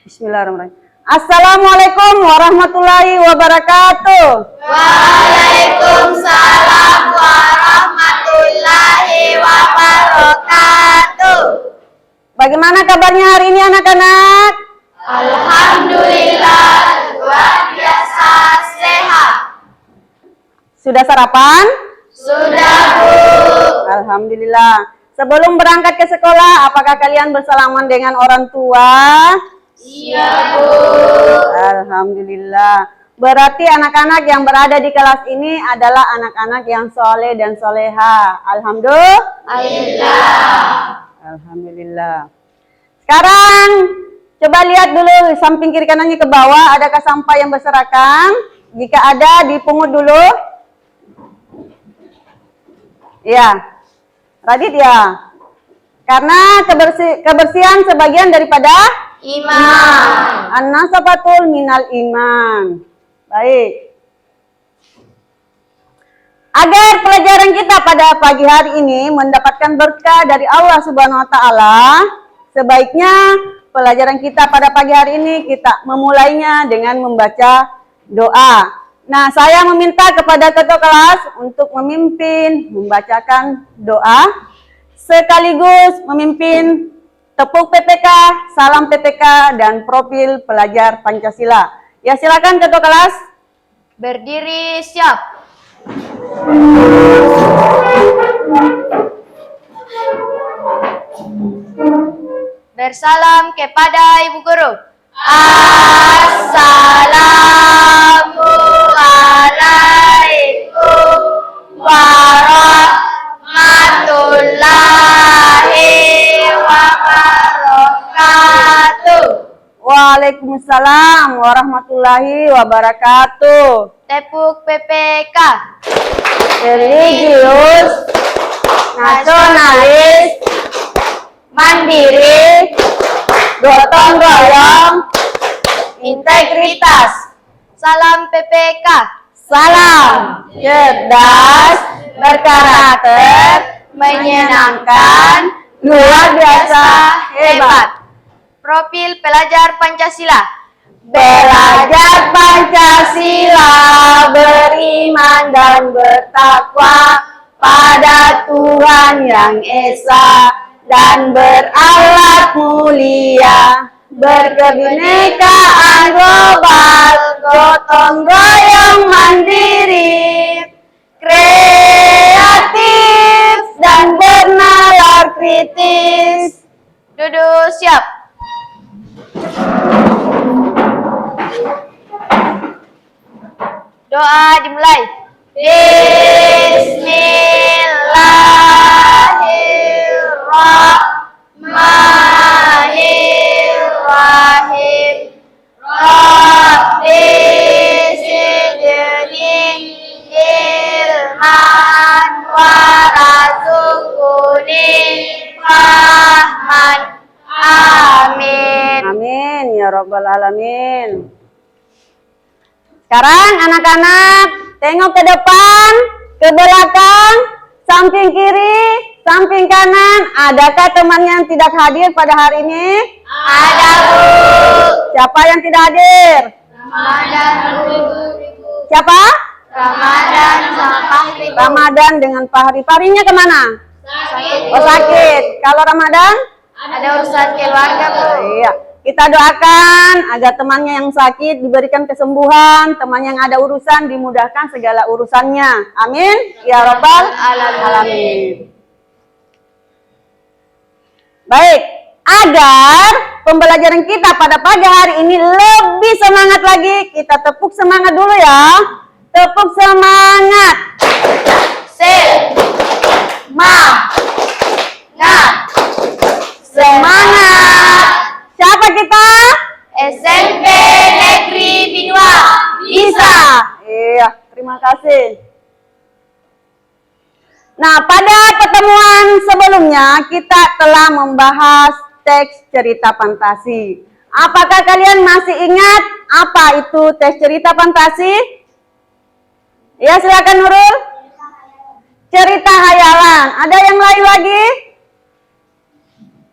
Bismillahirrahmanirrahim. Assalamualaikum warahmatullahi wabarakatuh. Waalaikumsalam warahmatullahi wabarakatuh. Bagaimana kabarnya hari ini anak-anak? Alhamdulillah luar biasa sehat. Sudah sarapan? Sudah, Bu. Alhamdulillah. Sebelum berangkat ke sekolah, apakah kalian bersalaman dengan orang tua? Iya, Bu. Alhamdulillah. Berarti anak-anak yang berada di kelas ini adalah anak-anak yang soleh dan soleha. Alhamdulillah. Alhamdulillah. Sekarang coba lihat dulu samping kiri kanannya ke bawah, adakah sampah yang berserakan? Jika ada, dipungut dulu. Ya, Radit ya. Karena kebersihan sebagian daripada Iman. an-nasafatul minal iman. Baik. Agar pelajaran kita pada pagi hari ini mendapatkan berkah dari Allah Subhanahu wa taala, sebaiknya pelajaran kita pada pagi hari ini kita memulainya dengan membaca doa. Nah, saya meminta kepada ketua kelas untuk memimpin membacakan doa sekaligus memimpin tepuk PPK, salam PPK, dan profil pelajar Pancasila. Ya, silakan ketua kelas. Berdiri siap. Bersalam kepada Ibu Guru. Assalamualaikum warahmatullahi wabarakatuh. Waalaikumsalam warahmatullahi wabarakatuh. Tepuk PPK. Religius, nasionalis, mandiri, gotong royong, integritas. Salam PPK. Salam cerdas, berkarakter, menyenangkan, luar biasa, hebat. Profil pelajar Pancasila. Belajar Pancasila, beriman dan bertakwa pada Tuhan yang Esa dan berakhlak mulia, berkebinekaan global, gotong royong mandiri, kreatif dan bernalar kritis. Duduk siap. Doa dimulai. Bismillahirrahmanirrahim. Rabbi zidni ilman warzuqni fahman. Amin. Amin ya rabbal alamin. Sekarang anak-anak tengok ke depan, ke belakang, samping kiri, samping kanan. Adakah teman yang tidak hadir pada hari ini? Ada, Bu. Siapa yang tidak hadir? Ramadan, Bu. Siapa? Ramadan sama Fahri, Bu. Ramadan dengan Fahri. Fahrinya kemana? Sakit, Oh, sakit. Kalau Ramadan? Ada urusan keluarga, Bu. Iya. Kita doakan agar temannya yang sakit diberikan kesembuhan, teman yang ada urusan dimudahkan segala urusannya. Amin. Ya rabbal alamin. Baik, agar pembelajaran kita pada pagi hari ini lebih semangat lagi, kita tepuk semangat dulu ya. Tepuk semangat. Semangat. Siapa kita? SMP Negeri Binua. Bisa. Iya, terima kasih. Nah, pada pertemuan sebelumnya kita telah membahas teks cerita fantasi. Apakah kalian masih ingat apa itu teks cerita fantasi? Ya, silakan Nurul. Cerita hayalan. Ada yang lain lagi?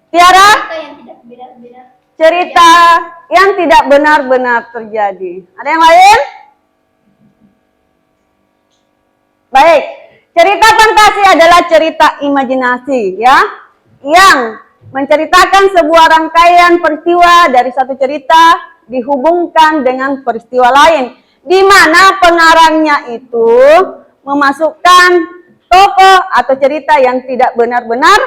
Tiara? Cerita yang tidak benar-benar terjadi. Ada yang lain? Baik, cerita fantasi adalah cerita imajinasi ya, yang menceritakan sebuah rangkaian peristiwa dari satu cerita dihubungkan dengan peristiwa lain, di mana pengarangnya itu memasukkan tokoh atau cerita yang tidak benar-benar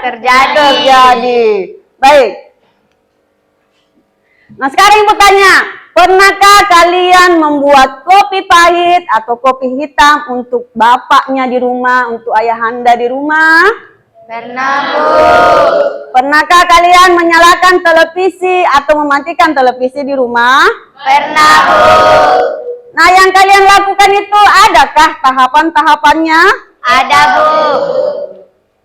terjadi. Baik. Nah, sekarang Ibu tanya, pernahkah kalian membuat kopi pahit atau kopi hitam untuk bapaknya di rumah, untuk ayahanda di rumah? Pernah, Bu. Pernahkah kalian menyalakan televisi atau mematikan televisi di rumah? Pernah, Bu. Nah, yang kalian lakukan itu adakah tahapan-tahapannya? Ada, Bu.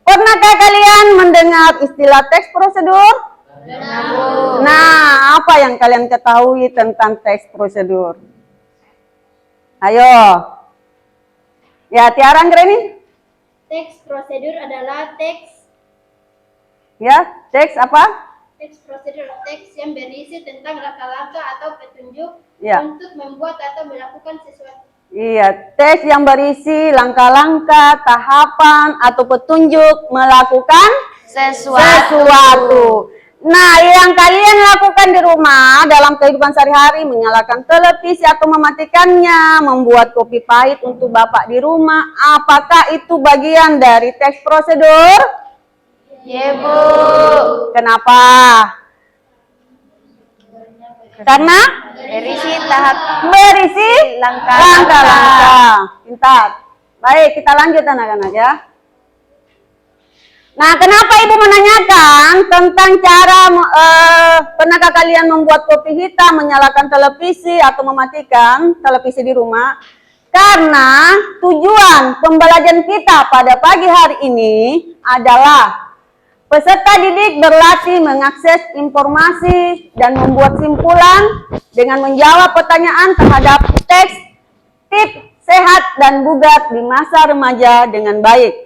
Pernahkah kalian mendengar istilah teks prosedur? Pernah, Bu. Nah, apa yang kalian ketahui tentang teks prosedur? Ayo. Ya, Tiara Anggreni? Teks prosedur adalah teks Apa? teks prosedur teks yang berisi tentang langkah-langkah atau petunjuk Ya. untuk membuat atau melakukan sesuatu. Iya, teks yang berisi langkah-langkah, tahapan, atau petunjuk melakukan sesuatu. Nah, yang kalian lakukan di rumah dalam kehidupan sehari-hari, menyalakan televisi atau mematikannya, membuat kopi pahit untuk bapak di rumah, apakah itu bagian dari teks prosedur? Ya, Bu. Kenapa? Karena berisi langkah-langkah. Pintar. Baik, kita lanjut anak-anak ya. Nah, kenapa Ibu menanyakan tentang cara pernahkah kalian membuat kopi hitam, menyalakan televisi atau mematikan televisi di rumah? Karena tujuan pembelajaran kita pada pagi hari ini adalah peserta didik berlatih mengakses informasi dan membuat simpulan dengan menjawab pertanyaan terhadap teks, tips sehat dan bugar di masa remaja dengan baik.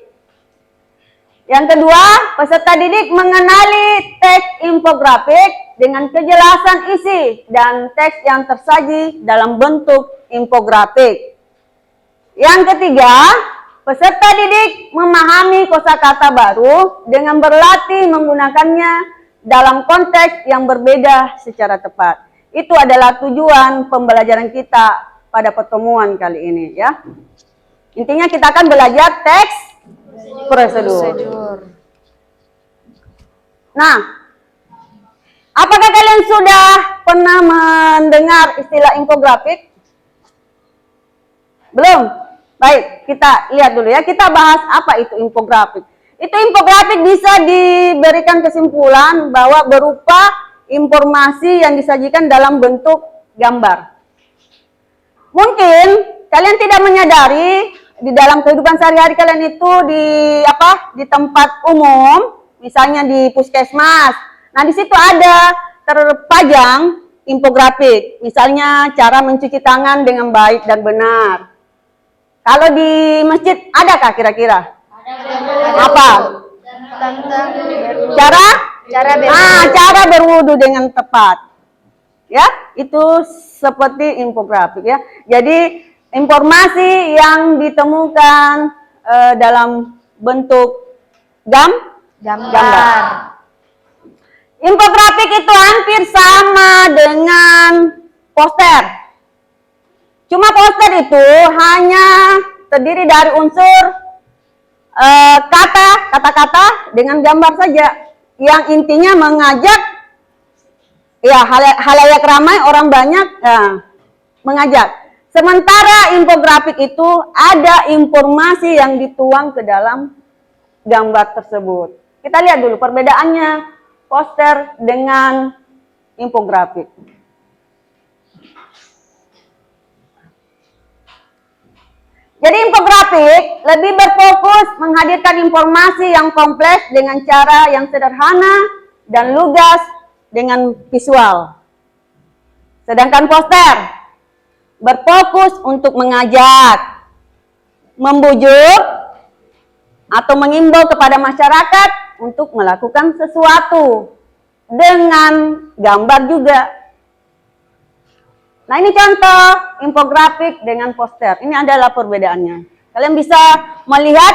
Yang kedua, peserta didik mengenali teks infografik dengan kejelasan isi dan teks yang tersaji dalam bentuk infografik. Yang ketiga, peserta didik memahami kosakata baru dengan berlatih menggunakannya dalam konteks yang berbeda secara tepat. Itu adalah tujuan pembelajaran kita pada pertemuan kali ini ya. Intinya kita akan belajar teks prosedur. Nah, apakah kalian sudah pernah mendengar istilah infografik? Belum? Baik, kita lihat dulu ya. Kita bahas apa itu infografik. Itu infografik bisa diberikan kesimpulan bahwa berupa informasi yang disajikan dalam bentuk gambar. Mungkin kalian tidak menyadari di dalam kehidupan sehari-hari kalian itu di tempat umum, misalnya di puskesmas. Nah, di situ ada terpajang infografik, misalnya cara mencuci tangan dengan baik dan benar. Kalau di masjid adakah kira-kira? Apa? Cara berwudu dengan tepat. Ya, itu seperti infografik ya. Jadi informasi yang ditemukan dalam bentuk gambar. Infografik itu hampir sama dengan poster. Cuma poster itu hanya terdiri dari unsur kata-kata dengan gambar saja. Yang intinya mengajak ya halayak ramai, orang banyak mengajak. Sementara infografik itu ada informasi yang dituang ke dalam gambar tersebut. Kita lihat dulu perbedaannya poster dengan infografik. Jadi infografik lebih berfokus menghadirkan informasi yang kompleks dengan cara yang sederhana dan lugas dengan visual. Sedangkan poster berfokus untuk mengajak, membujuk, atau mengimbau kepada masyarakat untuk melakukan sesuatu. dengan gambar juga. Nah, ini contoh infografik dengan poster. Ini adalah perbedaannya. Kalian bisa melihat,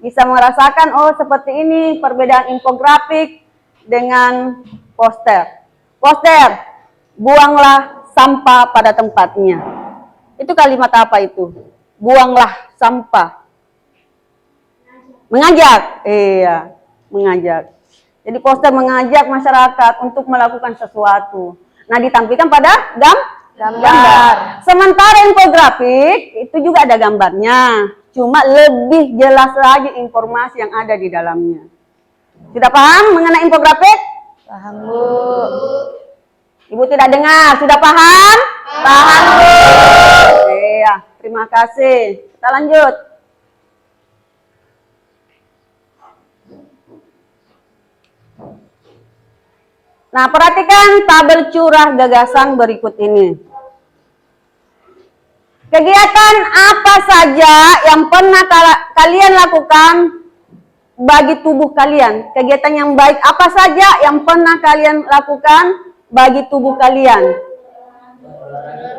bisa merasakan, oh seperti ini perbedaan infografik dengan poster. Poster, buanglah sampah pada tempatnya. Itu kalimat apa itu? Buanglah sampah. Mengajak, iya, mengajak. Jadi poster mengajak masyarakat untuk melakukan sesuatu. Nah, ditampilkan pada gambar. Sementara infografik itu juga ada gambarnya, cuma lebih jelas lagi informasi yang ada di dalamnya. Sudah paham mengenai infografik? Paham, Bu. Ibu tidak dengar, sudah paham? Paham, Bu. Iya, terima kasih. Kita lanjut. Nah, perhatikan tabel curah gagasan berikut ini. Kegiatan apa saja yang pernah kalian lakukan bagi tubuh kalian? Kegiatan yang baik apa saja yang pernah kalian lakukan bagi tubuh kalian?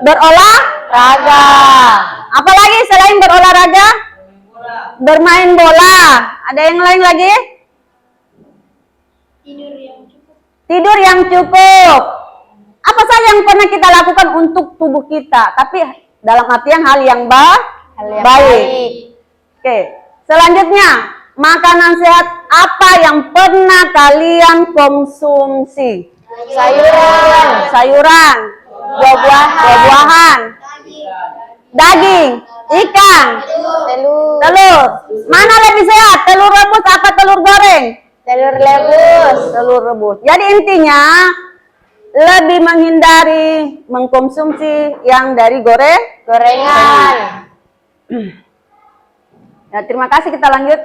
Berolahraga. Apalagi selain berolahraga? Bermain bola. Ada yang lain lagi? Tidur yang cukup. Apa saja yang pernah kita lakukan untuk tubuh kita, tapi dalam artian hal yang baik. Oke. Selanjutnya, makanan sehat apa yang pernah kalian konsumsi? Sayuran, buah-buahan, daging, ikan, telur. Mana lebih sehat? Telur rebus apa telur goreng? Telur rebus. Telur rebus. Jadi intinya lebih menghindari mengkonsumsi yang dari Gorengan. Ya, terima kasih, kita lanjut.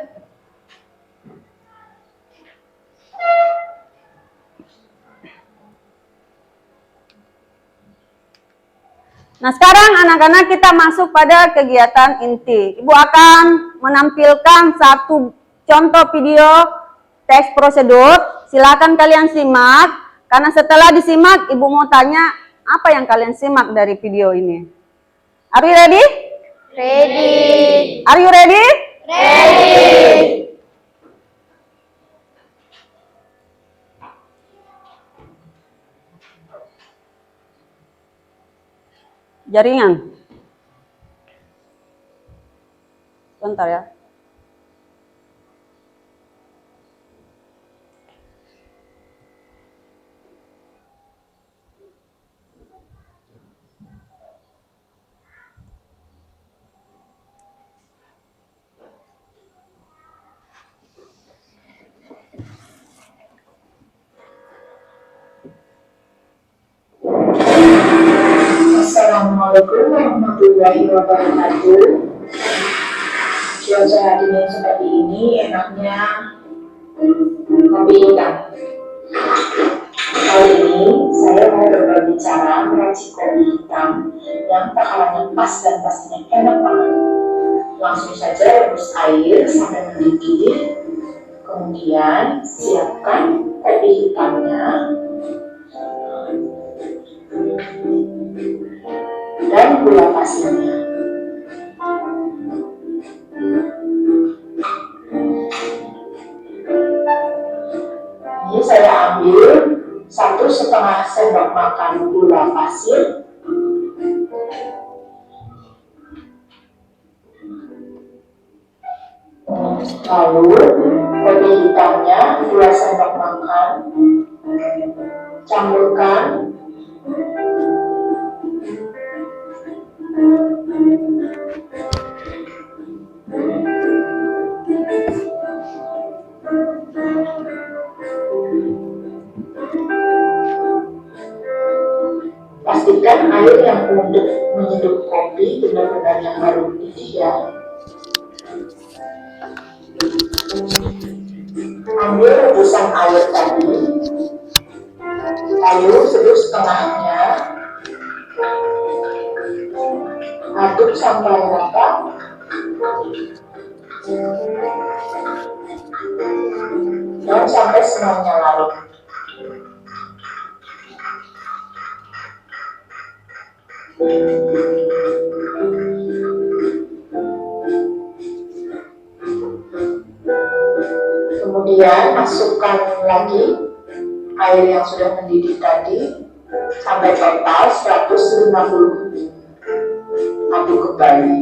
Nah, sekarang anak-anak kita masuk pada kegiatan inti. Ibu akan menampilkan satu contoh video teks prosedur. Silakan kalian simak. Karena setelah disimak, Ibu mau tanya apa yang kalian simak dari video ini. Are you ready? Ready. Are you ready? Ready. Jaringan. Bentar ya. Assalamualaikum warahmatullahi wabarakatuh. Cuaca hari ini seperti ini, enaknya kopi hitam. Kali ini saya mau berbagi cara meracik kopi hitam yang takarannya pas dan pastinya enak banget. Langsung saja rebus air sampai mendidih. Kemudian siapkan kopi hitamnya dan gula pasirnya. Ini saya ambil 1,5 sendok makan gula pasir, lalu kopi hitamnya 2 sendok makan, campurkan. Pastikan air yang untuk menyeduh kopi benar-benar yang harum ini ya. Ambil rebusan air tadi, lalu seduh setengahnya, aduk sampai rata, dan sampai semuanya larut. Kemudian masukkan lagi air yang sudah mendidih tadi sampai total 150. Aduk kembali.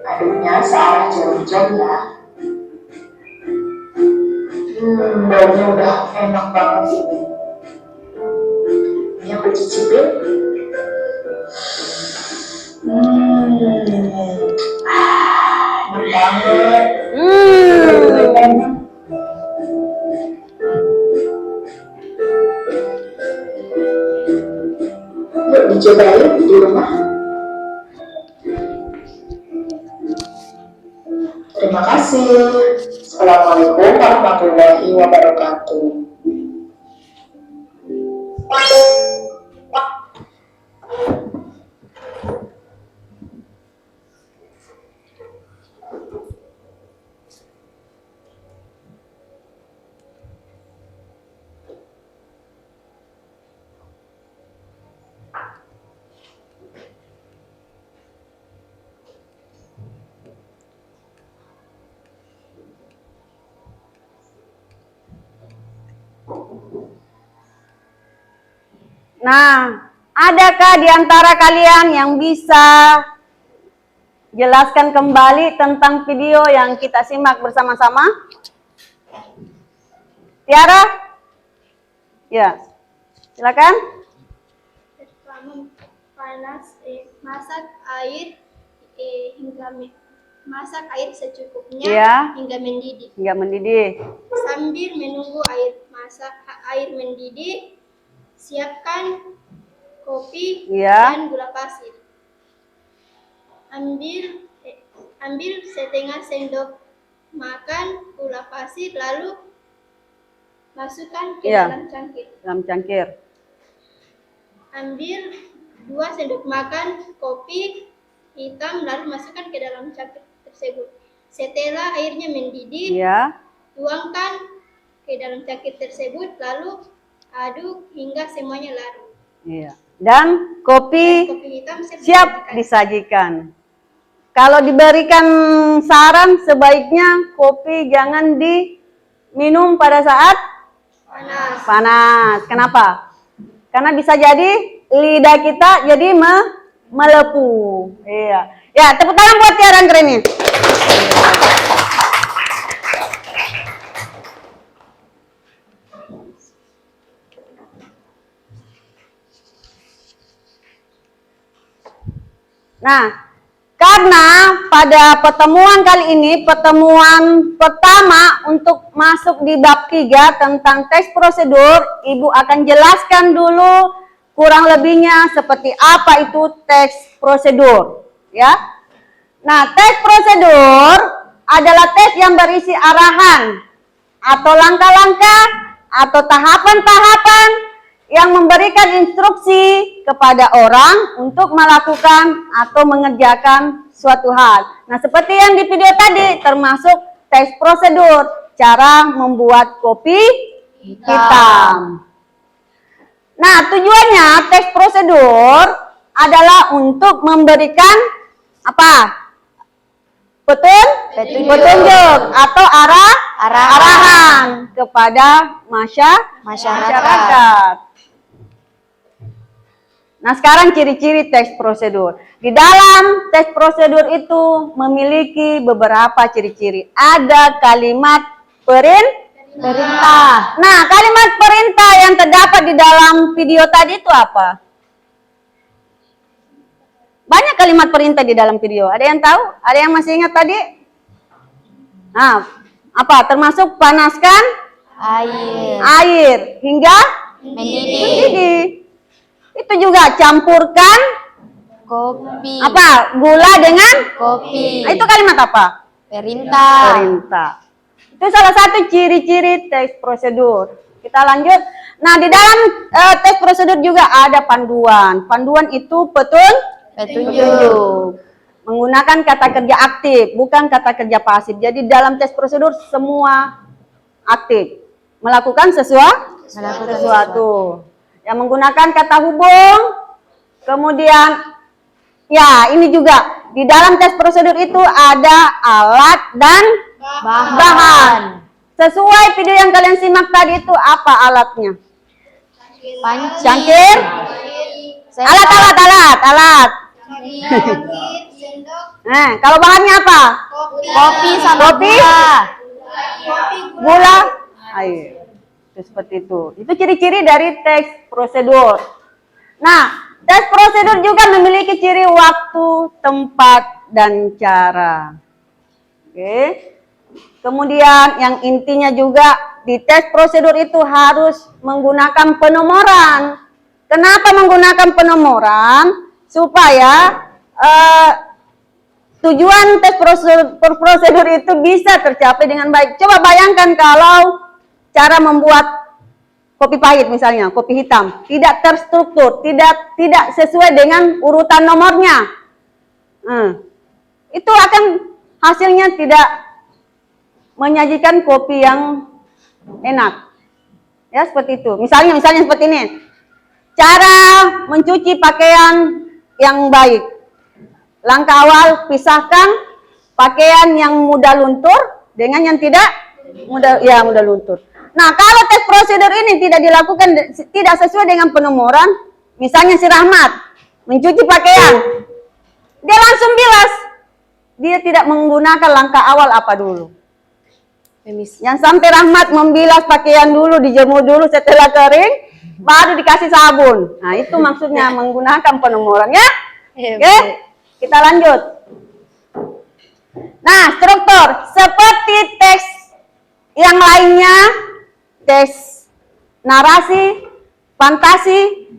Aduknya searah jarum jam ya. Baunya udah enak banget ini. Ini aku cicipin. Enak banget. Enak. Yuk dicobain di rumah. Terima kasih. Assalamualaikum warahmatullahi wabarakatuh. Nah, adakah di antara kalian yang bisa jelaskan kembali tentang video yang kita simak bersama-sama? Tiara? Ya, silakan. Pertama, masak air masak air secukupnya Ya. hingga mendidih. Hingga mendidih. Sambil menunggu air mendidih, siapkan kopi Ya. dan gula pasir. Ambil setengah sendok makan gula pasir, lalu masukkan ke Ya. dalam cangkir. Dalam cangkir. Ambil 2 sendok makan kopi hitam, lalu masukkan ke dalam cangkir tersebut. Setelah airnya mendidih, Ya. tuangkan ke dalam cangkir tersebut, lalu aduk hingga semuanya larut. Iya. Dan kopi Kopi hitam siap disajikan. Kalau diberikan saran, sebaiknya kopi jangan diminum pada saat panas. panas. Kenapa? Karena bisa jadi lidah kita jadi melepuh. Iya. Ya, tepuk tangan buat Tiara yang keren ini. Nah, karena pada pertemuan kali ini, pertemuan pertama untuk masuk di bab 3 tentang teks prosedur, Ibu akan jelaskan dulu kurang lebihnya seperti apa itu teks prosedur, ya. Nah, teks prosedur adalah teks yang berisi arahan atau langkah-langkah atau tahapan-tahapan yang memberikan instruksi kepada orang untuk melakukan atau mengerjakan suatu hal. Nah, seperti yang di video tadi, termasuk teks prosedur, cara membuat kopi hitam. Nah, tujuannya teks prosedur adalah untuk memberikan apa? Petunjuk atau arahan kepada masyarakat. Nah, sekarang ciri-ciri teks prosedur. Di dalam teks prosedur itu memiliki beberapa ciri-ciri. Ada kalimat perintah. Nah, kalimat perintah yang terdapat di dalam video tadi itu apa? Banyak kalimat perintah di dalam video. Ada yang tahu? Ada yang masih ingat tadi? Nah, apa? Termasuk panaskan air hingga mendidih. Itu juga campurkan Kopi. apa? Gula dengan Kopi. Nah, itu kalimat apa? Perintah. Perintah. Itu salah satu ciri-ciri teks prosedur. Kita lanjut. Nah, di dalam teks prosedur juga ada panduan. Panduan itu petunjuk. Menggunakan kata kerja aktif, bukan kata kerja pasif. Jadi dalam teks prosedur semua aktif. Melakukan sesuatu. yang menggunakan kata hubung. Kemudian, ya ini juga di dalam tes prosedur itu ada alat dan bahan. Sesuai video yang kalian simak tadi itu apa alatnya? Panci. Cangkir, alat. Nah, kalau bahannya apa? Kopi sama Kopi? gula. Gula. Ayo, itu seperti itu. Itu ciri-ciri dari tes prosedur. Nah, tes prosedur juga memiliki ciri waktu, tempat, dan cara. Oke. Kemudian yang intinya juga di tes prosedur itu harus menggunakan penomoran. Kenapa menggunakan penomoran? Supaya tujuan tes prosedur itu bisa tercapai dengan baik. Coba bayangkan kalau cara membuat kopi pahit misalnya, kopi hitam, tidak terstruktur, tidak sesuai dengan urutan nomornya. Itu akan hasilnya tidak menyajikan kopi yang enak. Ya, seperti itu. Misalnya seperti ini. Cara mencuci pakaian yang baik. Langkah awal, pisahkan pakaian yang mudah luntur dengan yang tidak mudah luntur. Nah, kalau tes prosedur ini tidak dilakukan, tidak sesuai dengan penomoran, misalnya si Rahmat mencuci pakaian, dia langsung bilas. Dia tidak menggunakan langkah awal apa dulu. Yang sampai Rahmat membilas pakaian dulu, dijemur dulu, setelah kering, baru dikasih sabun. Nah, itu maksudnya menggunakan penomoran ya. Oke, kita lanjut. Nah, struktur seperti teks yang lainnya, tes narasi, fantasi,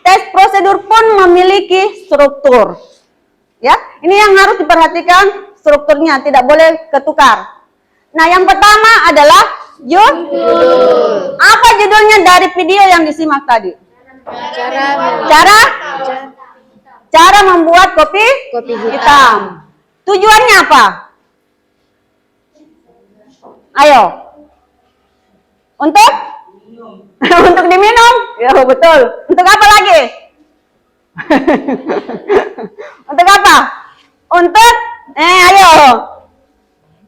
tes prosedur pun memiliki struktur. Ya, ini yang harus diperhatikan strukturnya, tidak boleh ketukar. Nah, yang pertama adalah judul. Apa judulnya dari video yang disimak tadi? Cara membuat kopi hitam. Tujuannya apa? Ayo. Untuk? Untuk diminum? Ya, betul. Untuk apa lagi? Untuk apa? Untuk? Ayo.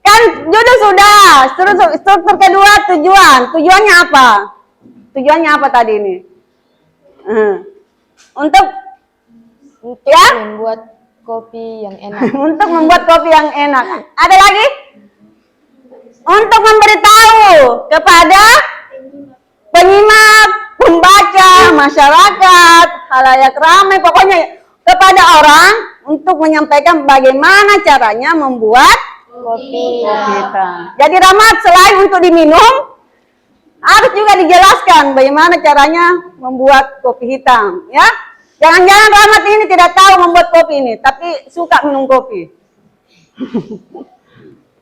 Kan judul sudah. Struktur kedua tujuan. Tujuannya apa? Tujuannya apa tadi ini? Untuk ya? Membuat kopi yang enak. Untuk membuat kopi yang enak. Ada lagi? Untuk memberitahu kepada penyimak, pembaca, masyarakat, halayak ramai, pokoknya kepada orang untuk menyampaikan bagaimana caranya membuat Kopi. hitam. Jadi Rahmat selain untuk diminum, harus juga dijelaskan bagaimana caranya membuat kopi hitam, ya. Jangan-jangan Rahmat ini tidak tahu membuat kopi ini, tapi suka minum kopi.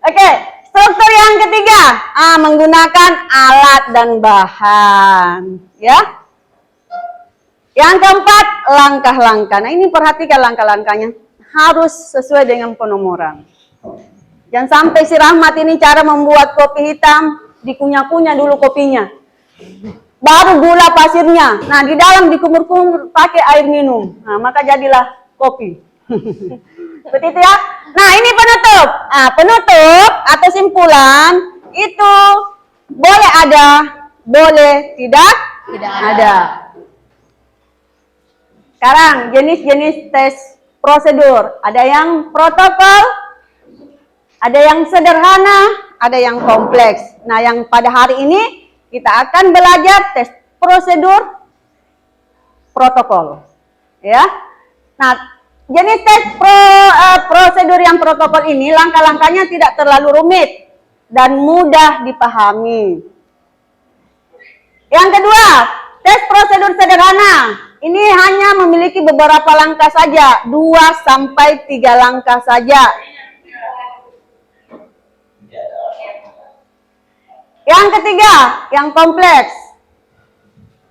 Oke, struktur yang ketiga, menggunakan alat dan bahan, ya. Yang keempat, langkah-langkah. Nah, ini perhatikan langkah-langkahnya, harus sesuai dengan penomoran. Jangan sampai si Rahmat ini cara membuat kopi hitam, dikunyah-kunyah dulu kopinya. Baru gula pasirnya. Nah, di dalam dikumur-kumur pakai air minum. Nah, maka jadilah kopi. Seperti itu ya. Nah, ini penutup. Penutup atau simpulan itu boleh ada, boleh tidak ada. Sekarang jenis-jenis tes prosedur. Ada yang protokol, ada yang sederhana, ada yang kompleks. Nah, yang pada hari ini kita akan belajar tes prosedur protokol. Ya. Nah, jenis tes prosedur yang protokol ini langkah-langkahnya tidak terlalu rumit dan mudah dipahami. Yang kedua, tes prosedur sederhana. Ini hanya memiliki beberapa langkah saja, 2 sampai 3 langkah saja. Yang ketiga, yang kompleks.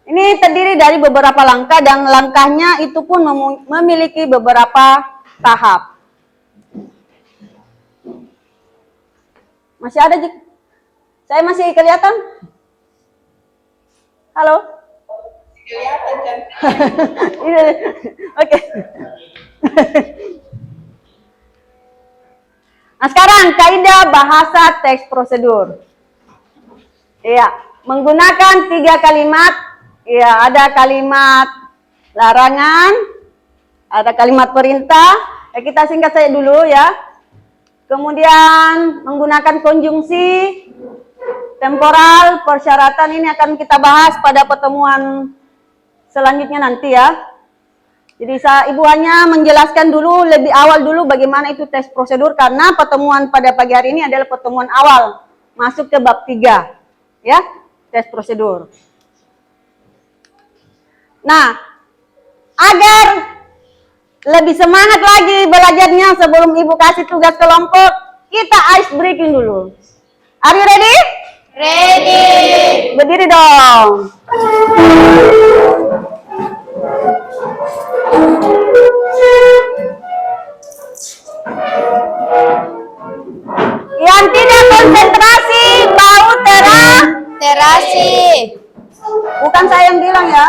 Ini terdiri dari beberapa langkah dan langkahnya itu pun memiliki beberapa tahap. Masih ada? Saya masih kelihatan? Halo? Kelihatan Oke. Nah, sekarang kaidah bahasa teks prosedur. Iya, menggunakan 3 kalimat. Iya, ada kalimat larangan, ada kalimat perintah. Kita singkat saja dulu ya. Kemudian menggunakan konjungsi, temporal, persyaratan ini akan kita bahas pada pertemuan selanjutnya nanti ya. Jadi Ibu hanya menjelaskan dulu lebih awal dulu bagaimana itu tes prosedur karena pertemuan pada pagi hari ini adalah pertemuan awal masuk ke bab 3 ya, tes prosedur. Nah, agar lebih semangat lagi belajarnya sebelum Ibu kasih tugas kelompok, kita ice breaking dulu. Are you ready? Ready. Berdiri dong. Yang tidak konsentrasi bau Terasi. bukan saya yang bilang ya.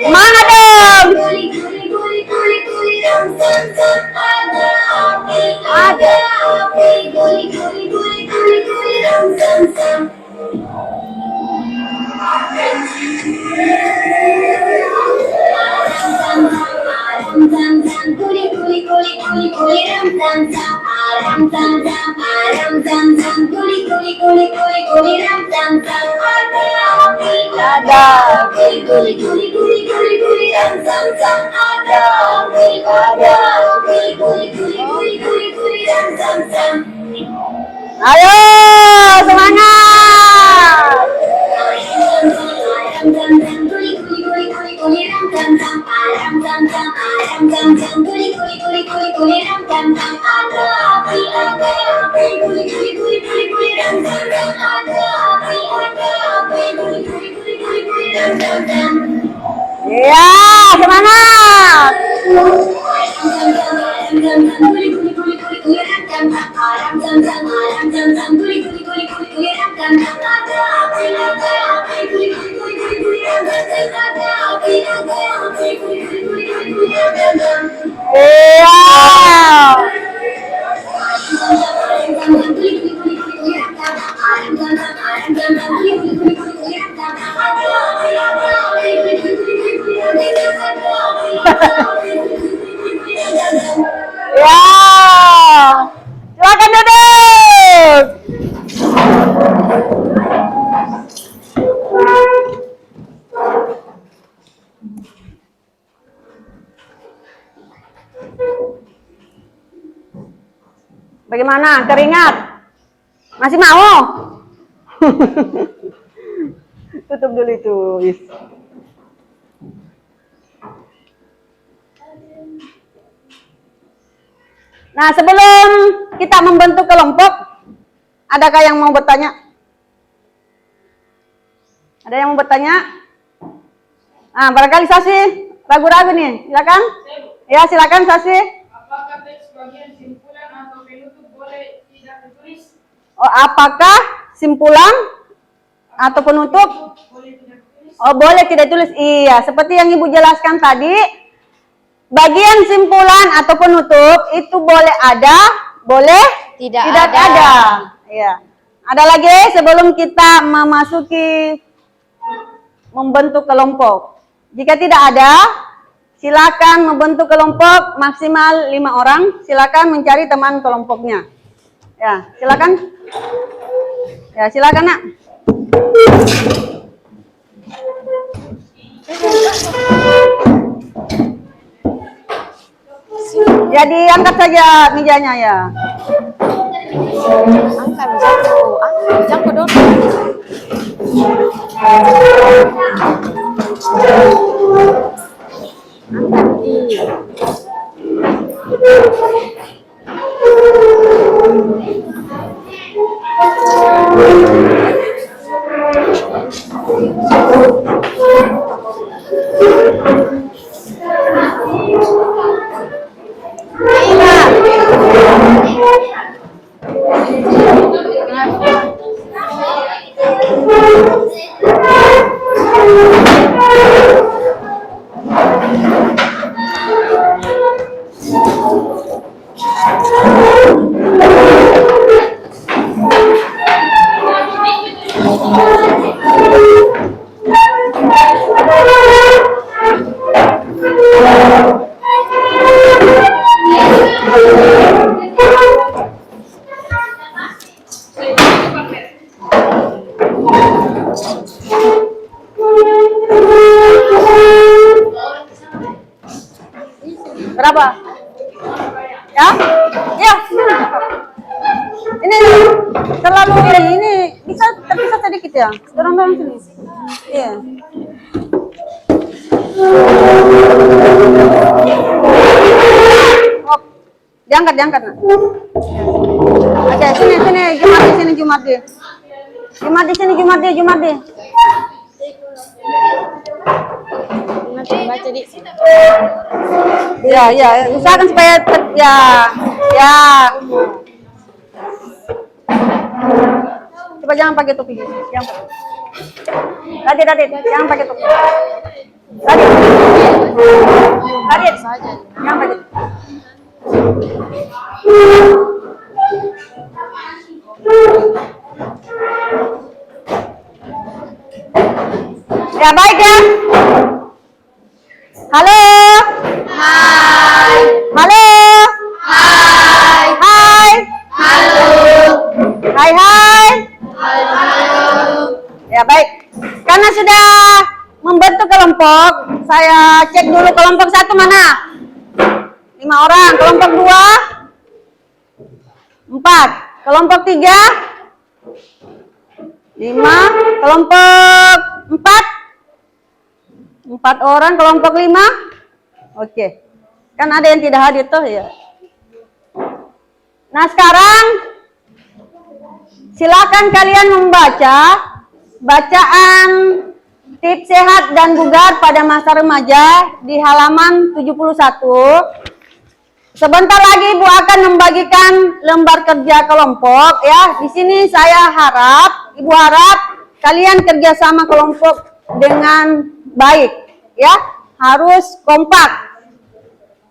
Semangat dong. Ayo, semangat. Ya, semangat. Ya, silakan duduk. Bagaimana? Keringat? Masih mau? Tutup dulu itu. Nah, sebelum kita membentuk kelompok, adakah yang mau bertanya? Ada yang mau bertanya? Nah, barangkali Sasi ragu-ragu nih, silakan. Ya, silakan Sasi. Apakah teks bagian simpulan atau penutup boleh tidak ditulis? Oh, apakah simpulan atau penutup? Boleh tidak ditulis? Oh, boleh tidak tulis. Iya, seperti yang Ibu jelaskan tadi. Bagian simpulan atau penutup itu boleh ada, boleh Tidak ada. Iya. Ada lagi sebelum kita membentuk kelompok. Jika tidak ada, silakan membentuk kelompok maksimal 5 orang. Silakan mencari teman kelompoknya. Ya, silakan. Ya, silakan Nak. Ya, diangkat saja mejanya ya. Angkat jangko. Jangko dong. Angkat di. Berapa? Ya? Ya. Ini terlalu ini bisa terpisah sedikit ya. Dorong sini. Iya. Oh, diangkat nak. Oke, sini Jumat di. Baca di. Ya, usahakan supaya ya. Coba jangan pakai topi. Radit, jangan pakai topi. Radit, jangan pakai topi. Ya baik ya. Halo. Hai. Halo. Hai. Hai. Halo. Hai. Ya baik. Karena sudah membentuk kelompok, saya cek dulu kelompok 1 mana? 5 orang. Kelompok 2? 4. Kelompok 3? 5. Kelompok 4? 4 orang. Kelompok 5? Oke. Kan ada yang tidak hadir tuh ya. Nah sekarang silakan kalian membaca bacaan tips sehat dan bugar pada masa remaja di halaman 71. Sebentar lagi Ibu akan membagikan lembar kerja kelompok ya. Di sini Ibu harap kalian kerjasama kelompok dengan baik ya. Harus kompak.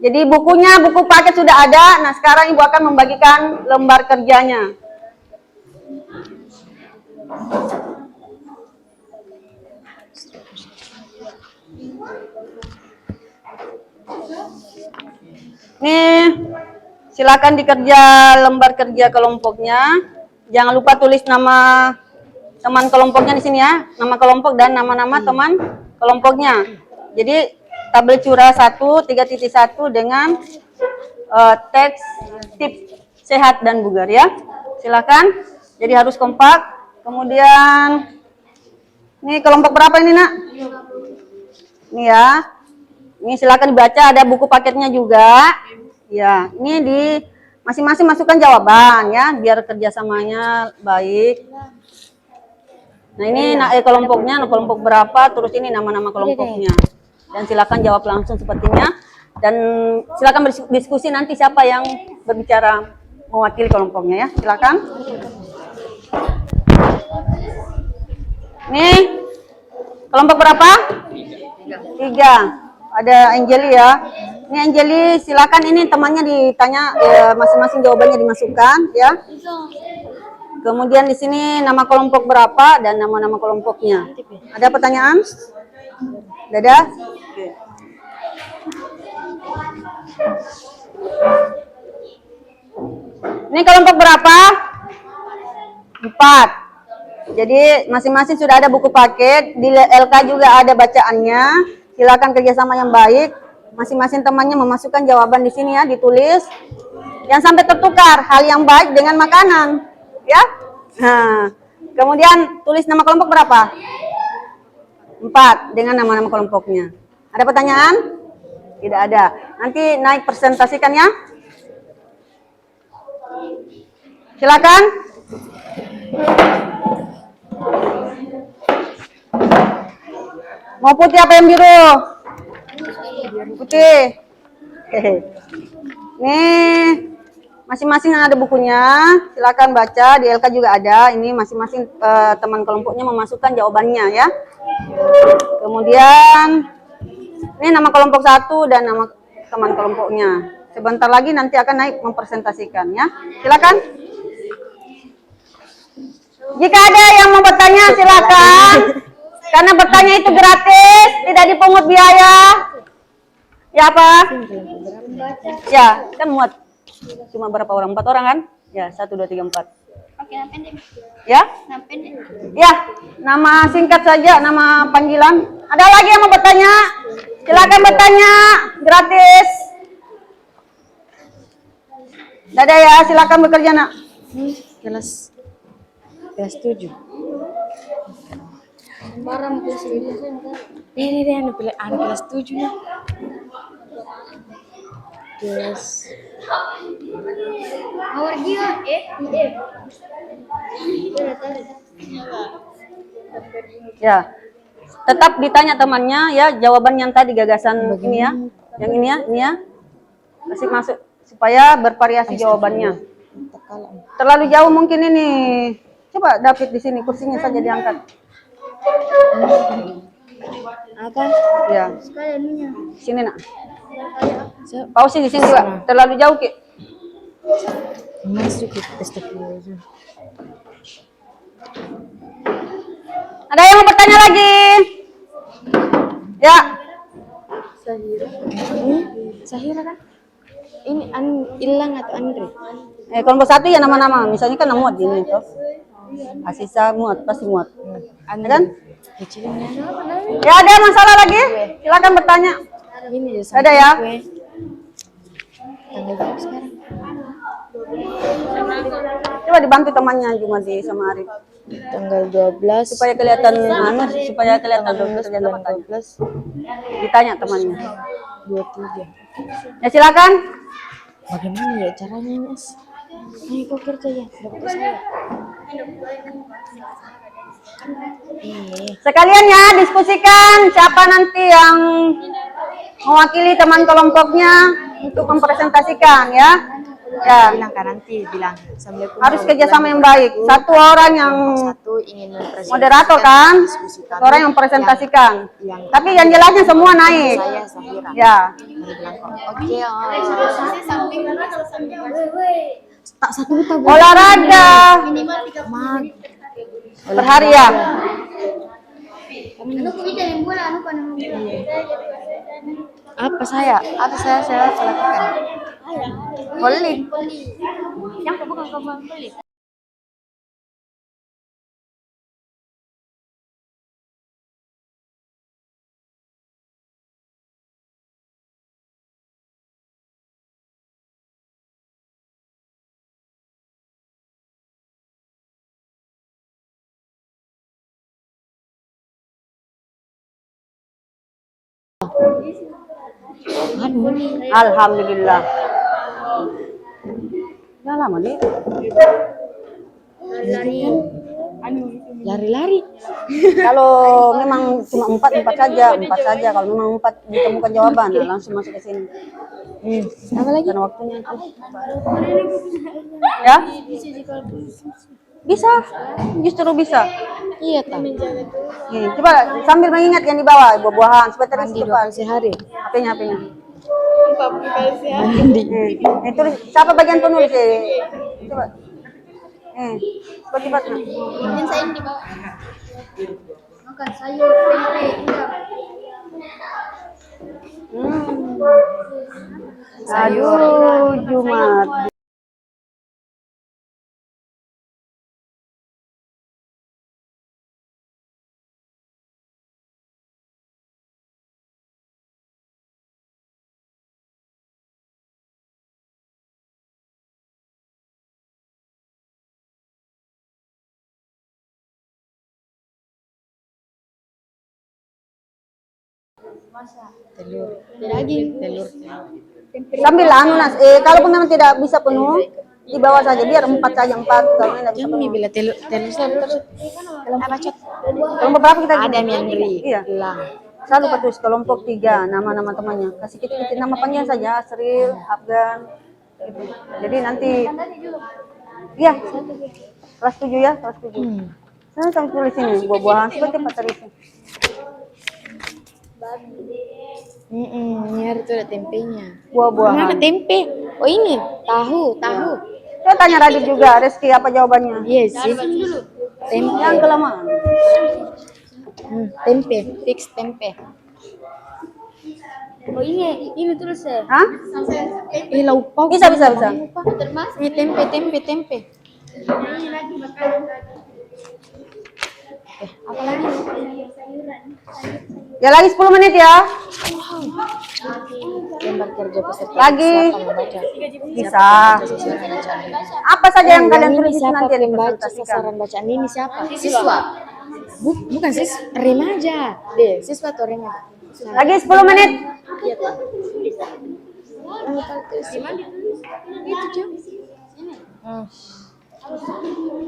Jadi buku paket sudah ada. Nah sekarang Ibu akan membagikan lembar kerjanya. Nih, silakan dikerja lembar kerja kelompoknya. Jangan lupa tulis nama teman kelompoknya di sini ya. Nama kelompok dan nama-nama teman kelompoknya. Jadi tabel curah 1 3.1 dengan teks tips sehat dan bugar ya. Silakan. Jadi harus kompak. Kemudian ini kelompok berapa ini nak? Ini ya. Ini silakan dibaca, ada buku paketnya juga. Ya, ini di masing-masing masukkan jawaban ya, biar kerjasamanya baik. Nah ini kelompoknya, kelompok berapa, terus ini nama-nama kelompoknya. Dan silakan jawab langsung sepertinya. Dan silakan berdiskusi nanti siapa yang berbicara mewakili kelompoknya ya. Silakan. Nih, kelompok berapa? 3. Ada Angeli ya. Ini Angeli, silakan ini temannya ditanya masing-masing jawabannya dimasukkan ya. Kemudian di sini nama kelompok berapa dan nama-nama kelompoknya. Ada pertanyaan? Ada? Oke. Ini kelompok berapa? 4. Jadi masing-masing sudah ada buku paket. Di LK juga ada bacaannya. Silakan kerjasama yang baik. Masing-masing temannya memasukkan jawaban di sini ya, ditulis. Yang sampai tertukar hal yang baik dengan makanan, ya. Nah, kemudian tulis nama kelompok berapa? 4 dengan nama-nama kelompoknya. Ada pertanyaan? Tidak ada. Nanti naik presentasikan ya. Silakan. Mau putih apa yang biru? Putih. Nih, masing-masing ada bukunya. Silakan baca. Di LK juga ada. Ini masing-masing teman kelompoknya memasukkan jawabannya ya. Kemudian ini nama kelompok 1 dan nama teman kelompoknya. Sebentar lagi nanti akan naik mempresentasikan ya. Silakan. Jika ada yang mau bertanya silakan. Karena bertanya itu gratis, tidak dipungut biaya. Ya apa? Ya, kan muat. Cuma berapa orang? 4 orang kan? Ya, 1, 2, 3, 4. Oke, nama pendek. Ya? Nama pendek. Ya, nama singkat saja, nama panggilan. Ada lagi yang mau bertanya? Silakan bertanya, gratis. Dadah ya, silakan bekerja nak. Kelas 7. Barang kelas 9. Ini deh anu kelas 7 nih. Kelas Awar dia Ya. Tetap ditanya temannya ya jawaban yang tadi gagasan ini ya. Yang ini ya. Kasih masuk supaya bervariasi jawabannya. Terlalu jauh mungkin ini. Coba David di sini kursinya saja diangkat. apa? Ya. sekali anunya. Sini nak. So, Pausi di sini juga. Terlalu jauh Ki. masuk ke pesta. Ada yang mau bertanya lagi? Ya. Sahira kan? Ini Ilang atau Andre? Kelompok 1 ya nama-nama. Misalnya kan muat di ini tuh. Asisa muat, pasti muat. Ya kan? Kecilnya. Ya ada masalah lagi? Silakan bertanya. Ini Ada ya? Tanggal berapa sekarang? Coba dibantu temannya Jumadi sama Arif. Tanggal 12. Supaya kelihatan supaya kelihatan Tanggal 12 kerja bulan teman. 12 Ditanya temannya. 23. Ya silakan. Bagaimana ya caranya, Mas? Ayo kau kerja ya, dapat saya. Sekalian ya diskusikan siapa nanti yang mewakili teman kelompoknya untuk mempresentasikan ya. Ya, Bilang kan nanti bilang Assalamualaikum harus warahmatullahi kerjasama yang baik. wabarakatuh. Satu orang yang Satu ingin mempresentasikan moderator kan, diskusi kami. satu orang yang mempresentasikan. Yang- Tapi yang jelasnya semua naik. Saya Sahira. Ya. Dia bilang kok, oke, tak satu juta Bu. Olahraga Minimal 30 Mag. per hari ya. Anu aku bisa yang bola anu kan anu bola. Apa saya lakukan? Volley. Yang bukan kembang beli. Alhamdulillah. Udah lama nih. Lari-lari. Kalau memang cuma empat saja. Kalau memang 4 ditemukan jawaban, nah langsung masuk ke sini. Apa lagi? Karena waktunya itu. Ya? Bisa, justru bisa. Iya tak. Nih, coba sambil mengingat yang di bawah, buah-buahan, supaya terus Mandi 2 cepat. kali sehari. HP-nya. Mandi. Tulis, siapa bagian penulis? Coba. Cepat-cepat. Yang saya di bawah. Makan sayur tempe udang. Aduh, Jumat. Telur. Telur. Sambil anu Nas, kalaupun memang tidak bisa penuh, di bawah saja, biar 4 saja, 4. Kalau tidak bisa Jangan penuh. bila telur terus. Apa cot? Kelompok berapa kita? Ada Miandri. Iya. Lang. Selalu petulis kelompok 3, nama-nama temannya. Kasih kita nama panggilan saja, Asril, Afgan. Gitu. Jadi nanti, iya, kelas 7 ya, kelas 7. Saya sampai tulis ini, buah-buahan, seperti apa terisi. Ini harus ada tempenya. Mana Buah-buahan. tempe? Oh ini, tahu. Saya tanya Radit juga, Reski apa jawabannya? Iya sih. Tempe. Yang kelamaan. Tempe, fix tempe. Oh ini terus ya. Hah? Ini lauk pauk. Bisa. Termasuk Ini tempe. Apa lagi? Ya lagi 10 menit ya. Yang gambar kerja peserta Lagi. siapa membaca? Bisa. Apa saja yang kalian tulis itu siapa nanti yang pembaca dipresentasikan. sasaran bacaan ini siapa? Siswa. Bukan remaja. Deh, siswa atau remaja? Lagi 10 menit.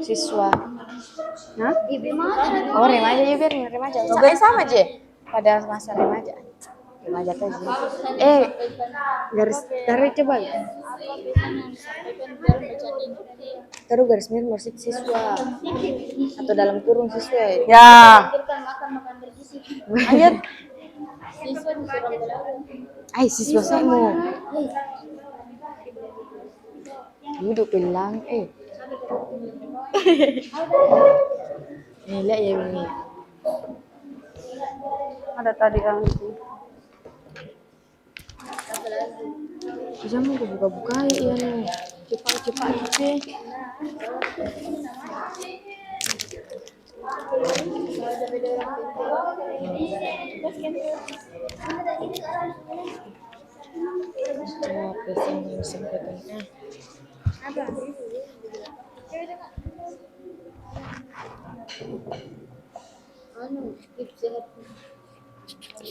Siswa. Nah, Oh, remaja ya, biar remaja. Sama aja pada masa remaja. Remaja tuh sih. Garis tarik coba. Taruh garis miring musik siswa atau dalam kurung siswa. ya. Makan bergizi. Lanjut. Siswa disuruh belajar. Siswa semua. Duduk bilang, lihat ya ini. Ada tadi yang itu. Bisa mau buka-buka ya nih. Cepat sih.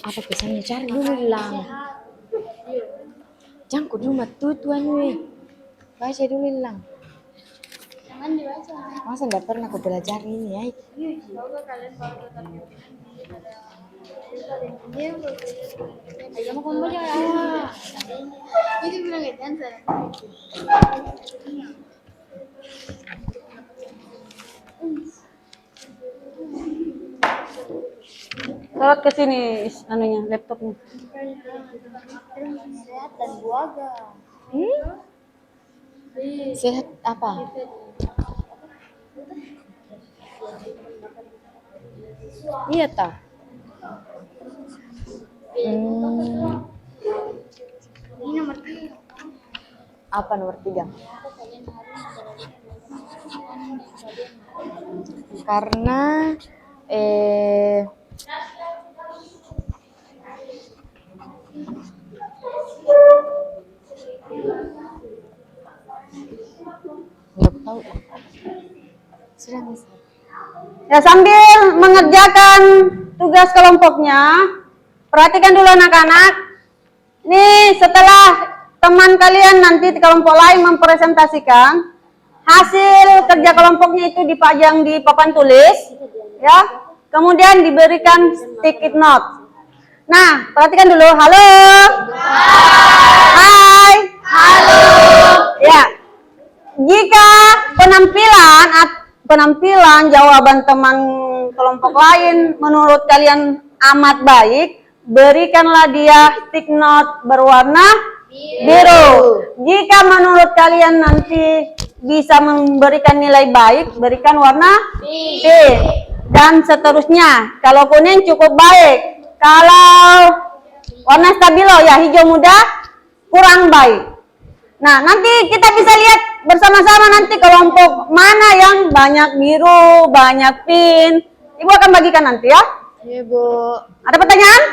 Apa pesannya? Cari dulu lang. Jangan kau cuma tuan weh. Baca dulu lang. Jangan dibaca. Masa enggak pernah kau belajar ini ya? Semoga kalian bawa tetap ayo mau kamu baca ya. Itu bilang gitu kan. Sorot ke sini anunya, laptopnya. Sehat dan buaga. Sehat apa? Iya tak? Ini nomor 3. Apa nomor 3? Karena nggak tahu. Sudah Miss. Ya, sambil mengerjakan tugas kelompoknya, perhatikan dulu anak-anak. Nih, setelah teman kalian nanti di kelompok lain mempresentasikan, hasil kerja kelompoknya itu dipajang di papan tulis, ya. Kemudian diberikan sticky note. Nah, perhatikan dulu. Halo. Hai. Halo. Ya. Jika penampilan jawaban teman kelompok lain menurut kalian amat baik, berikanlah dia stick note berwarna biru. Jika menurut kalian nanti bisa memberikan nilai baik, berikan warna pink. Dan seterusnya. Kalau kuning cukup baik. Kalau warna stabilo ya hijau muda kurang baik. Nah, nanti kita bisa lihat bersama-sama nanti kelompok mana yang banyak biru, banyak pink. Ibu akan bagikan nanti ya. Iya Bu. Ada pertanyaan?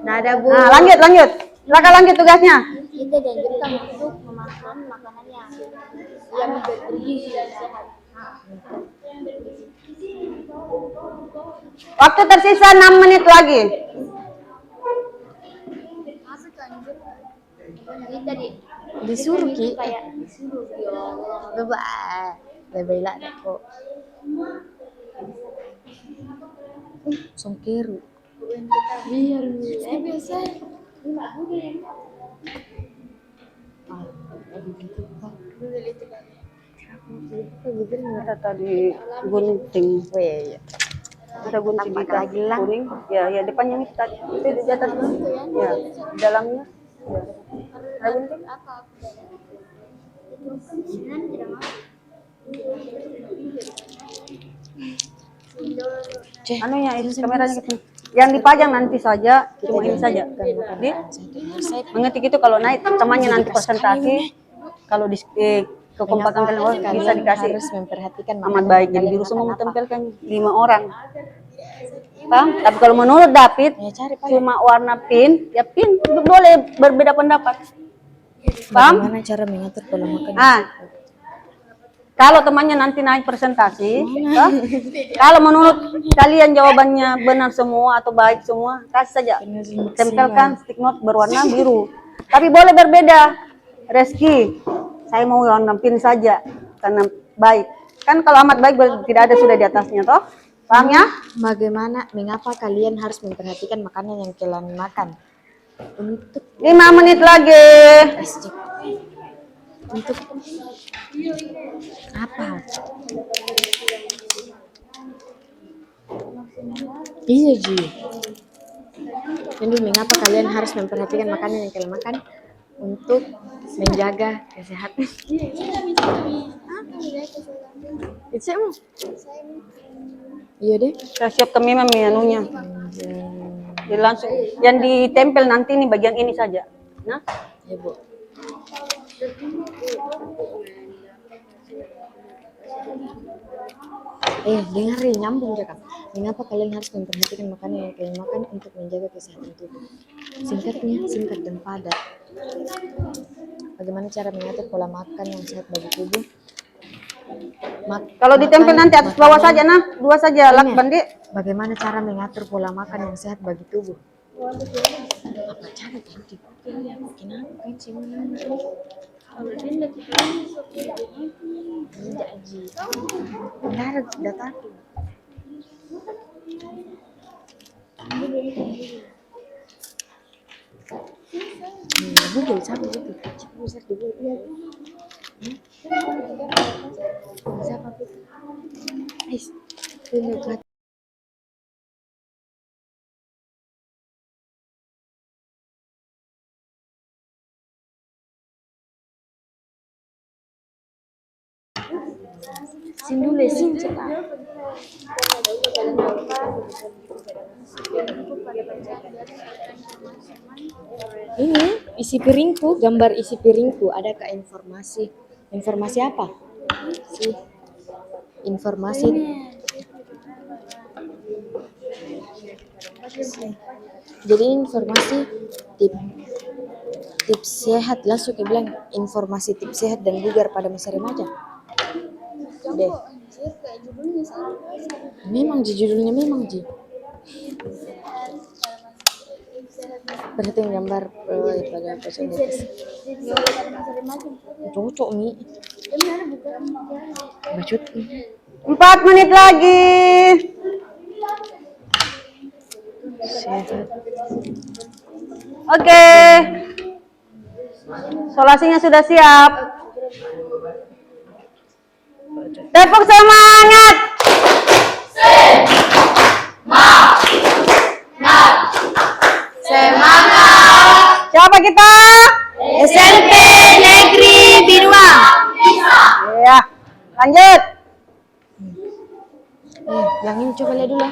Nggak ada Bu. Nah, lanjut. Silakan lanjut tugasnya. Kita dianjurkan untuk memakan makanan yang bergizi dan sehat. Waktu tersisa 6 menit lagi. Apa tuh anjir? Ini tadi Disuruh Ki. kayak disuruh ya Allah. Bye. Lebih lah kok. Songkeru. Biar Biasa. Ini juga ya. Kita tadi gunting. Oh iya. Kita gunting di lagi lah. kuning. Ya, depannya itu tadi. Itu di atas. Ya, di dalamnya. Ya. Ada gunting? Tidak mau. Anunya itu kameranya gitu. Yang dipajang nanti saja, cuma ini saja. Jadi, mengetik itu kalau naik temannya nanti presentasi, kalau di kekompakan kalian bisa dikasih harus memperhatikan amat baik. Jadi biru semua tampilkan 5 orang. Paham? Tapi kalau menurut David, Ya cari Pak. cuma warna pink, ya pink boleh berbeda pendapat. Paham? Bagaimana cara mengatur pola makan? Kalau temannya nanti naik presentasi, toh, kalau menurut kalian jawabannya benar semua atau baik semua, kasih saja. Tempelkan stick note berwarna biru. Tapi boleh berbeda. Reski, saya mau warna pink saja karena baik. Kan kalau amat baik tidak ada sudah di atasnya, toh? Paham ya? Mengapa kalian harus memperhatikan makanan yang kalian makan? Untuk 5 menit lagi. untuk apa? Iya Ji. Jadi mengapa kalian harus memperhatikan makanan yang kalian makan untuk menjaga kesehatan? Itu mau? Iya deh. Saya siapkan memang menunya. Jadi langsung yang ditempel nanti nih bagian ini saja. Nah, Ya Bu. Dengerin nyambung ya Kak. Mengapa kalian harus memperhatikan makanan yang kalian makan untuk menjaga kesehatan tubuh? Singkatnya, singkat dan padat. Bagaimana cara mengatur pola makan yang sehat bagi tubuh? kalau ditempel nanti atas bawah saja, nah, 2 saja, lak bandi. Bagaimana cara mengatur pola makan yang sehat bagi tubuh? Apa cara ganti? Kenapa kan sih mana? Tidak Ji. Benar, data. Google siapa itu? Bisa di Google. Siapa itu? Lihat. Sindule sin cepat. Ini isi piringku, gambar isi piringku. Adakah informasi? Informasi apa? Informasi. Jadi informasi tips sehat, langsung bilang informasi tips sehat dan bugar pada masa remaja. Deh. Memang judulnya memang Ji. Perhatiin gambar pada pasien di atas. Cocok nih. Bacut. 4 menit lagi. Oke. Solasinya sudah siap. Tepuk semangat. Semangat. Siapa kita? SMP Negeri Binuang. Iya. Lanjut. Yang ini coba lihat dulu.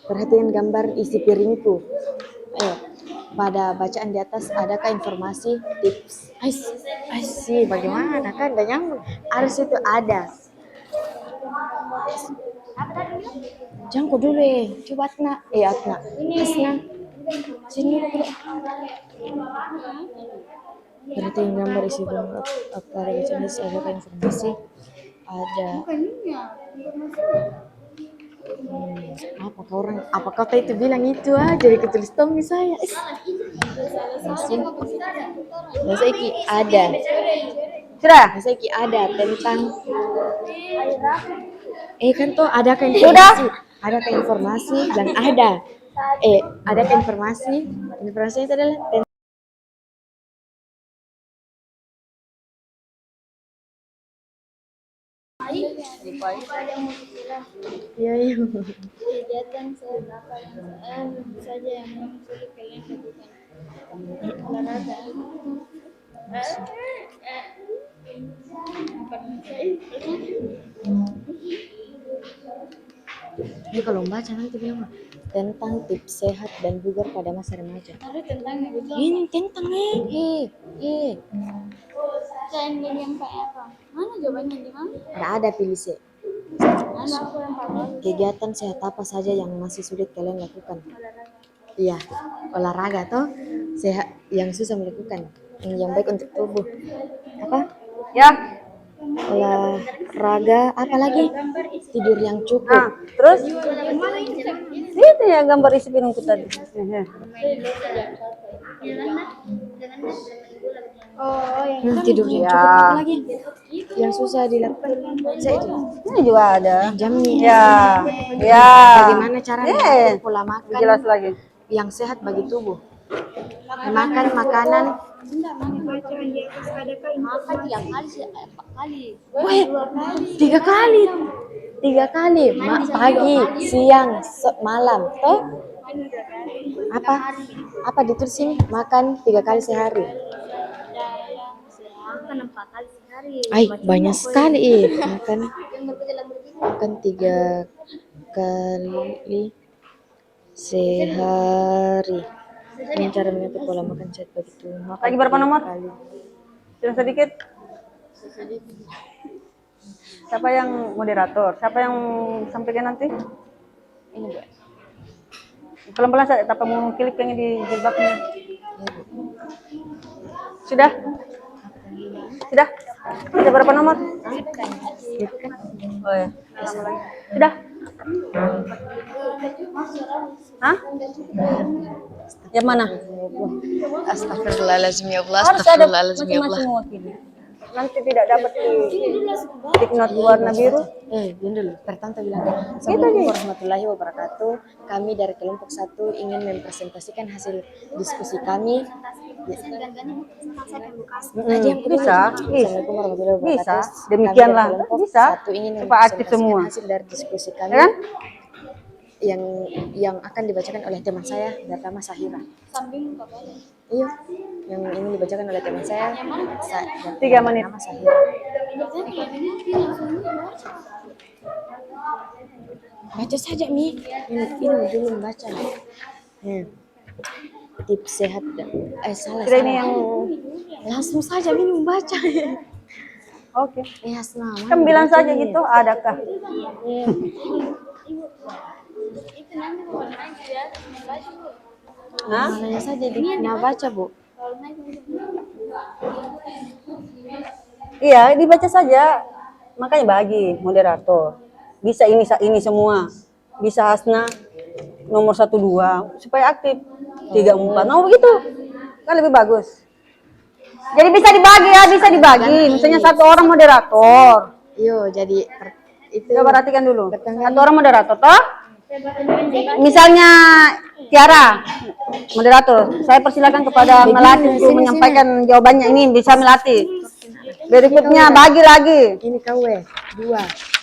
Perhatikan gambar isi piringku. Ayo. Pada bacaan di atas adakah informasi tips? Sih bagaimana kan? Gak nyambung. Harus itu ada. Jangko dulu coba Atna. Asna. Sini dulu. Perhatikan gambar isi piring. Pada bacaan di atas adakah informasi? Ada. Apa kau itu bilang itu aja ketulis Tommy saya. Masa iki ada. Sudah. Masa iki ada tentang kan tuh adakah informasi? Adakah informasi dan ada. Adakah informasi? Informasi itu adalah Iya. Kegiatan sehat apa yang saja yang memang sulit kalian lakukan? Olahraga. Ini kalau baca nanti bilang tentang tips sehat dan bugar pada masa remaja. Ada tentangnya gitu. Ini tentang Saya yang apa? Mana jawabannya di mana? ada pilih sih. Kegiatan sehat apa saja yang masih sulit kalian lakukan? Iya, olahraga toh sehat yang susah melakukan, yang baik untuk tubuh. Apa? Ya. Olahraga, apa lagi? Tidur yang cukup. Terus itu ya gambar isi piringku tadi. Tidur yang Ya. cukup, apa lagi? Yang susah dilakukan. Ini juga ada. Jamnya. Ya. Ya. Bagaimana cara mengatur pola makan Jelas lagi. yang sehat bagi tubuh? Makan makanan. Weh, 3 kali. 3 kali. Pagi, siang, malam. Toh? Apa ditulis sini? Makan 3 kali sehari. Ay, banyak sekali. Makan 3 kali sehari. Ini cara mengatur pola makan sehat bagi tubuh. Makan Lagi berapa 3 nomor? kali. Yang sedikit. Siapa yang moderator? Siapa yang sampaikan nanti? Ini Bu. Pelan-pelan saya tanpa mau klip yang di jilbabnya. Sudah? Sudah? Sudah berapa nomor? Oh ya. Sudah? Hah? Yang mana? Astagfirullahaladzim ya Allah. Harus ada masing-masing mewakili. Nanti tidak dapat diknot warna biru. Jangan dulu. Pertama bilang, Assalamualaikum warahmatullahi wabarakatuh. Kami dari kelompok 1 ingin mempresentasikan hasil diskusi kami. Bisa. Assalamualaikum warahmatullahi wabarakatuh. Bisa. Demikianlah. Kami dari kelompok Bisa. 1 ingin Supaya aktif mempresentasikan semua. hasil dari diskusi kami. Ya kan? Yang akan dibacakan oleh teman saya bernama Sahira. Iya, yang ini dibacakan oleh teman saya. 3 menit. Nama Sahira. Baca saja Mi. Ini dulu membaca. Tips sehat. Salah. Kira ini yang Langsung saja Mi membaca. oke. Hasna. Kan bilang saja gitu, adakah? Namanya saja baca Bu. Iya, dibaca saja. Makanya bagi moderator. Bisa ini semua. Bisa Hasna nomor 1 2 supaya aktif. 3 4. Nah, begitu. Kan lebih bagus. Jadi bisa dibagi ya, bisa dibagi. Misalnya 1 orang moderator. Yo, jadi itu Coba perhatikan dulu. Pertengahan. 1 orang moderator toh? Misalnya Tiara, moderator, saya persilakan kepada Melati untuk menyampaikan jawabannya. Ini bisa Melati. Berikutnya bagi lagi. ini KW 2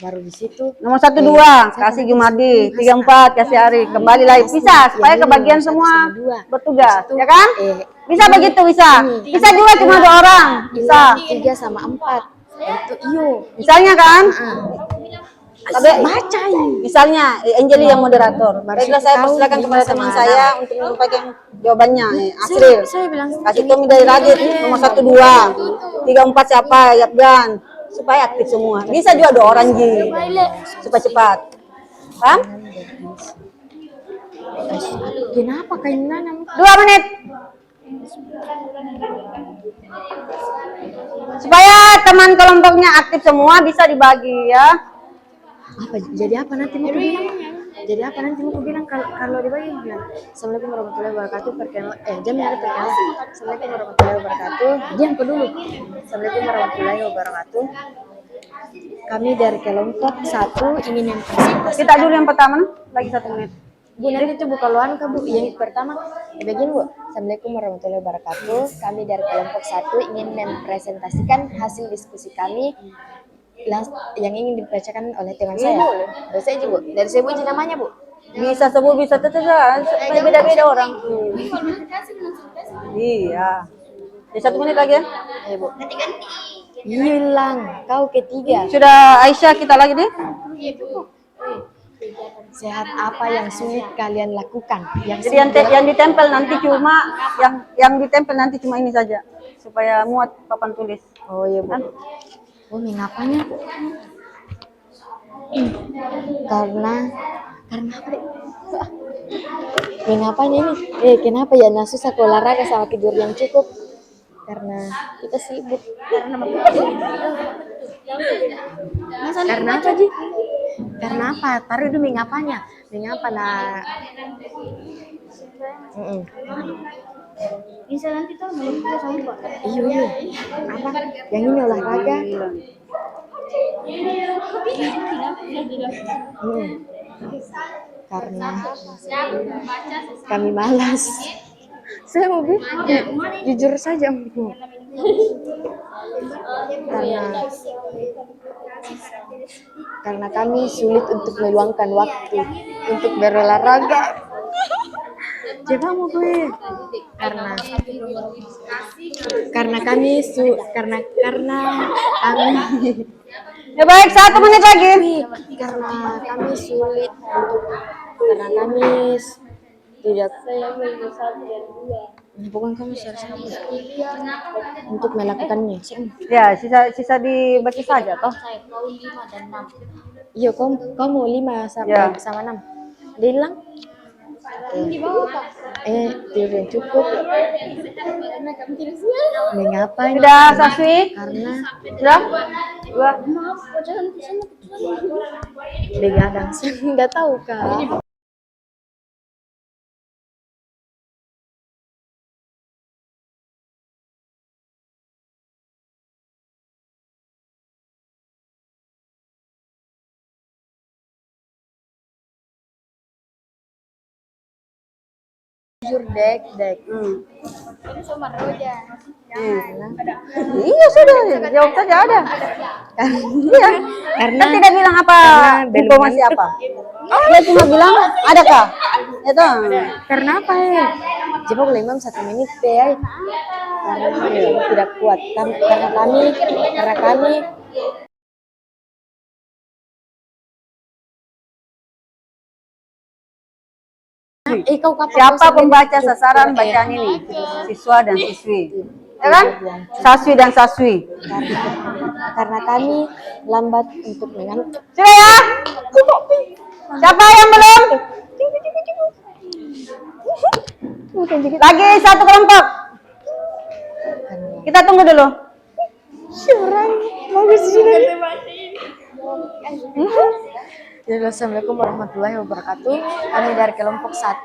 baru di situ. Nomor 1 2 kasih Jumardi, 3 4 kasih Ari. Kembali lagi bisa supaya kebagian semua bertugas, ya kan? Bisa begitu bisa. Bisa juga cuma 2 orang. Bisa. 3 sama 4. Itu iyo. Misalnya kan? Tapi baca ini. Misalnya Angeli yang moderator. Baiklah saya persilakan kepada teman saya untuk menyampaikan jawabannya. Asril. Saya bilang Kasih Tommy dari Radit nomor 1 2 3 4 siapa? Yapgan. Supaya aktif semua. Bisa juga 2 orang Ji. Supaya cepat. Paham? kenapa kainan 2 menit. Supaya teman kelompoknya aktif semua bisa dibagi ya. apa jadi apa nanti mau bilang? Jadi apa nanti mau bilang kalau dibagi bilang Assalamualaikum warahmatullahi wabarakatuh. Jamnya ada perkenalan. Assalamualaikum warahmatullahi wabarakatuh. Diam dulu. Assalamualaikum warahmatullahi wabarakatuh. Kami dari kelompok 1 ingin mempresentasikan. Kita dulu yang pertama, lagi 1 menit. Bu, nanti itu Bu keluhan ke Bu. Yang pertama, begini Bu. Assalamualaikum warahmatullahi wabarakatuh. Kami dari kelompok 1 ingin mempresentasikan hasil diskusi kami yang ingin dibacakan oleh teman saya. Bisa aja Bu. Dari saya Bu aja namanya Bu. Bisa sebut bisa terserah. Beda-beda orang. Iya. Di 1 menit lagi ya. Ayo Bu. Hilang. Kau ketiga. Sudah Aisyah kita lagi nih. Sehat apa yang sulit kalian lakukan? Jadi yang ditempel nanti cuma yang ditempel nanti cuma ini saja supaya muat papan tulis. Oh iya Bu. Oh, mengapanya? karena apa deh? Mengapanya ini? Kenapa ya Nasus aku olahraga sama tidur yang cukup? Karena kita sibuk. Karena apa Ji? Karena apa? Taruh itu mengapanya? Mengapa nah? Bisa nanti tuh main sama Pak. Iya. Apa? Yang ini olahraga. Karena kami malas. Saya mau jujur saja. Karena kami sulit untuk meluangkan waktu untuk berolahraga. Coba mau gue. Karena kami karena kami Ya baik, 1 menit lagi. karena kami sulit karena kami tidak bukan kami secara untuk melakukannya. Ya, sisa dibaca saja toh. Iya, kamu 5 Ya. sama 6. Dia hilang? Tidur yang cukup. Mengapa? Sudah, Saswi? Karena Sudah? 2. begadang. Nggak tahu kak. Jujur dek. Iya sudah, jawab saja ada. Iya. Karena Kan tidak bilang apa informasi apa. Dia cuma bilang adakah? Itu. Karena apa ya? Coba boleh imam 1 menit ya. Karena kami tidak kuat. Karena kami kau kapan Siapa pembaca sasaran bacaan ini? Siswa dan siswi. Ya kan? Saswi dan saswi. karena kami lambat untuk mengantuk. Sudah ya? Siapa yang belum? Lagi 1 kelompok. Kita tunggu dulu. Jadi Assalamualaikum warahmatullahi wabarakatuh. Kami dari kelompok 1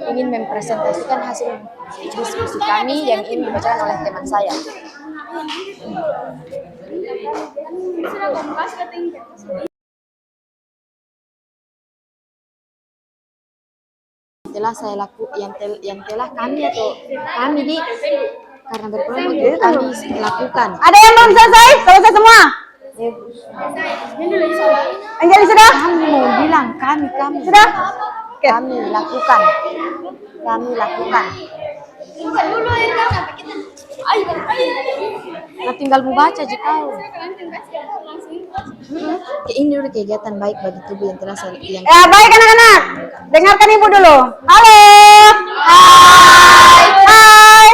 ingin mempresentasikan hasil diskusi kami yang ingin dibacakan oleh teman saya. Yang telah kami di karena berkelompok kami lakukan. Ada yang belum selesai? Selesai semua? Anjali sudah? Kami mau bilang kami Sudah? Oke. kami lakukan. Nah, tinggal membaca aja kau. Ini udah kegiatan baik bagi tubuh yang telah yang Ya, baik anak-anak. Dengarkan ibu dulu. Halo. Hai.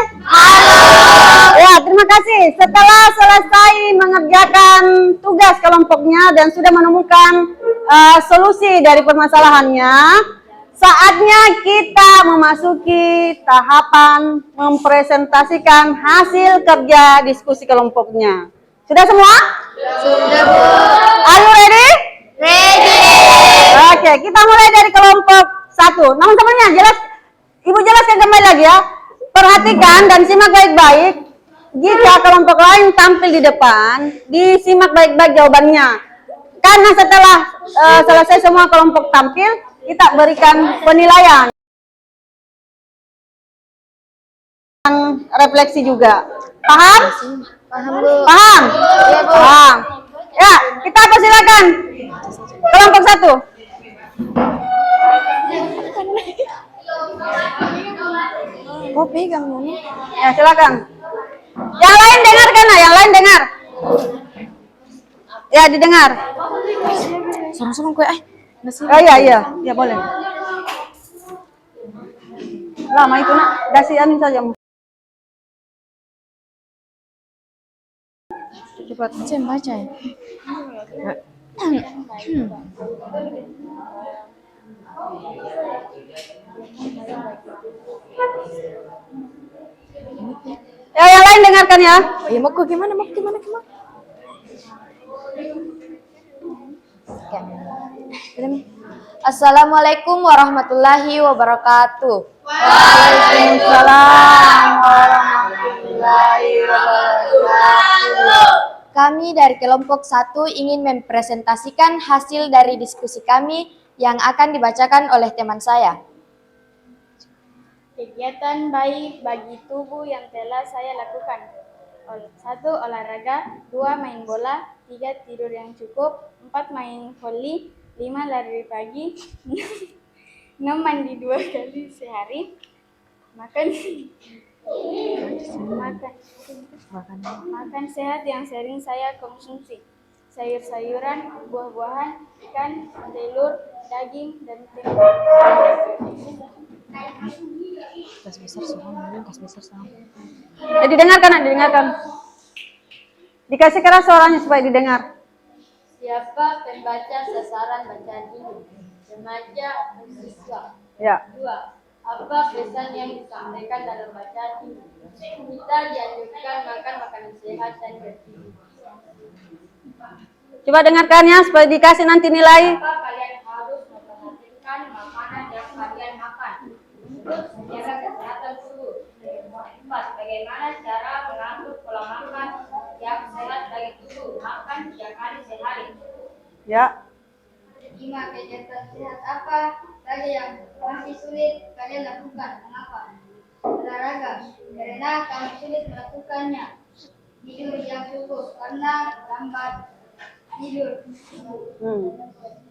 Ya, terima kasih. Setelah selesai mengerjakan tugas kelompoknya dan sudah menemukan solusi dari permasalahannya, saatnya kita memasuki tahapan mempresentasikan hasil kerja diskusi kelompoknya. Sudah semua? Sudah, Bu. Are you ready? Ready. Oke, kita mulai dari kelompok 1. Nama temannya jelas? Ibu jelaskan kembali lagi ya. Perhatikan dan simak baik-baik. Jika kelompok lain tampil di depan, disimak baik-baik jawabannya. Karena setelah selesai semua kelompok tampil, kita berikan penilaian. Refleksi juga. Paham? paham Bu. Paham? Iya, Bu. Paham. Ya, kita persilakan. Kelompok 1. Kau pegang mana? Ya, silakan. Yang lain dengarkan lah, yang lain dengar. Ya, didengar. Sorong-sorong kue Oh iya, ya boleh. Lama itu nak, kasih anu saja. Cepat saya baca ya. Ya, yang lain dengarkan ya. Ya mau gimana? Oke. Assalamualaikum warahmatullahi wabarakatuh. Waalaikumsalam warahmatullahi wabarakatuh. Kami dari kelompok 1 ingin mempresentasikan hasil dari diskusi kami yang akan dibacakan oleh teman saya. Kegiatan baik bagi tubuh yang telah saya lakukan. 1. Olahraga. 2. Main bola. 3. Tidur yang cukup. 4. Main voli. 5. Lari pagi. 6. Mandi 2 kali sehari. Makan sehat yang sering saya konsumsi. Sayur-sayuran, buah-buahan, ikan, telur, daging, dan tempe. Kas besar soal. Ya, didengarkan. Dikasih keras suaranya supaya didengar. Siapa pembaca sasaran bacaan ini? Remaja atau siswa? Ya. 2. Apa pesan yang disampaikan dalam bacaan ini? Kita dianjurkan makan makanan sehat dan bergizi. Coba dengarkannya supaya dikasih nanti nilai. Apa kalian harus memperhatikan makanan yang kalian makan untuk menjaga kesehatan tubuh? 4. Bagaimana cara mengatur pola makan yang sehat bagi tubuh? Makan 3 kali sehari. Ya. 5. Kegiatan sehat apa saja yang masih sulit kalian lakukan? Mengapa? Olahraga, karena kamu sulit melakukannya. Tidur yang cukup, karena lambat tidur.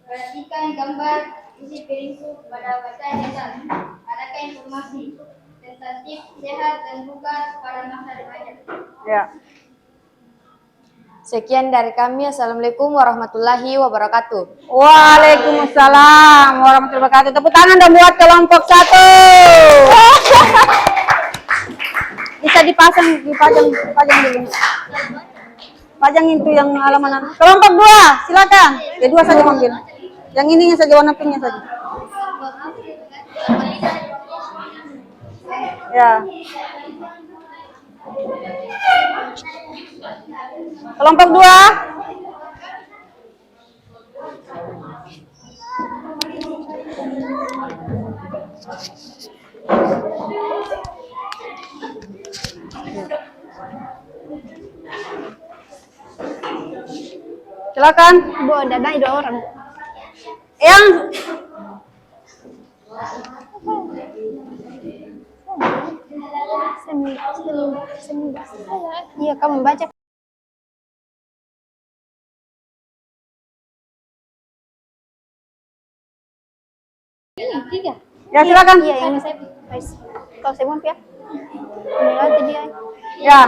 Perhatikan gambar isi piringku pada bacaan di atas. Adakah informasi tentang tips sehat dan bugar pada masa remaja? Ya. Sekian dari kami. Assalamualaikum warahmatullahi wabarakatuh. Waalaikumsalam warahmatullahi wabarakatuh. Tepuk tangan dong buat kelompok 1. Bisa dipajang dulu. Pajang itu yang halaman. Kelompok 2, silakan. Kedua saja ambil. Yang ininya saja, warna pinknya saja. Ya. Kelompok 2. Silakan. Bu, ada 2 orang. Yang Iya, kamu baca. Ini 3. ya silakan. Iya, yang saya. Kalau saya mau ya. Inilah dia. Ya.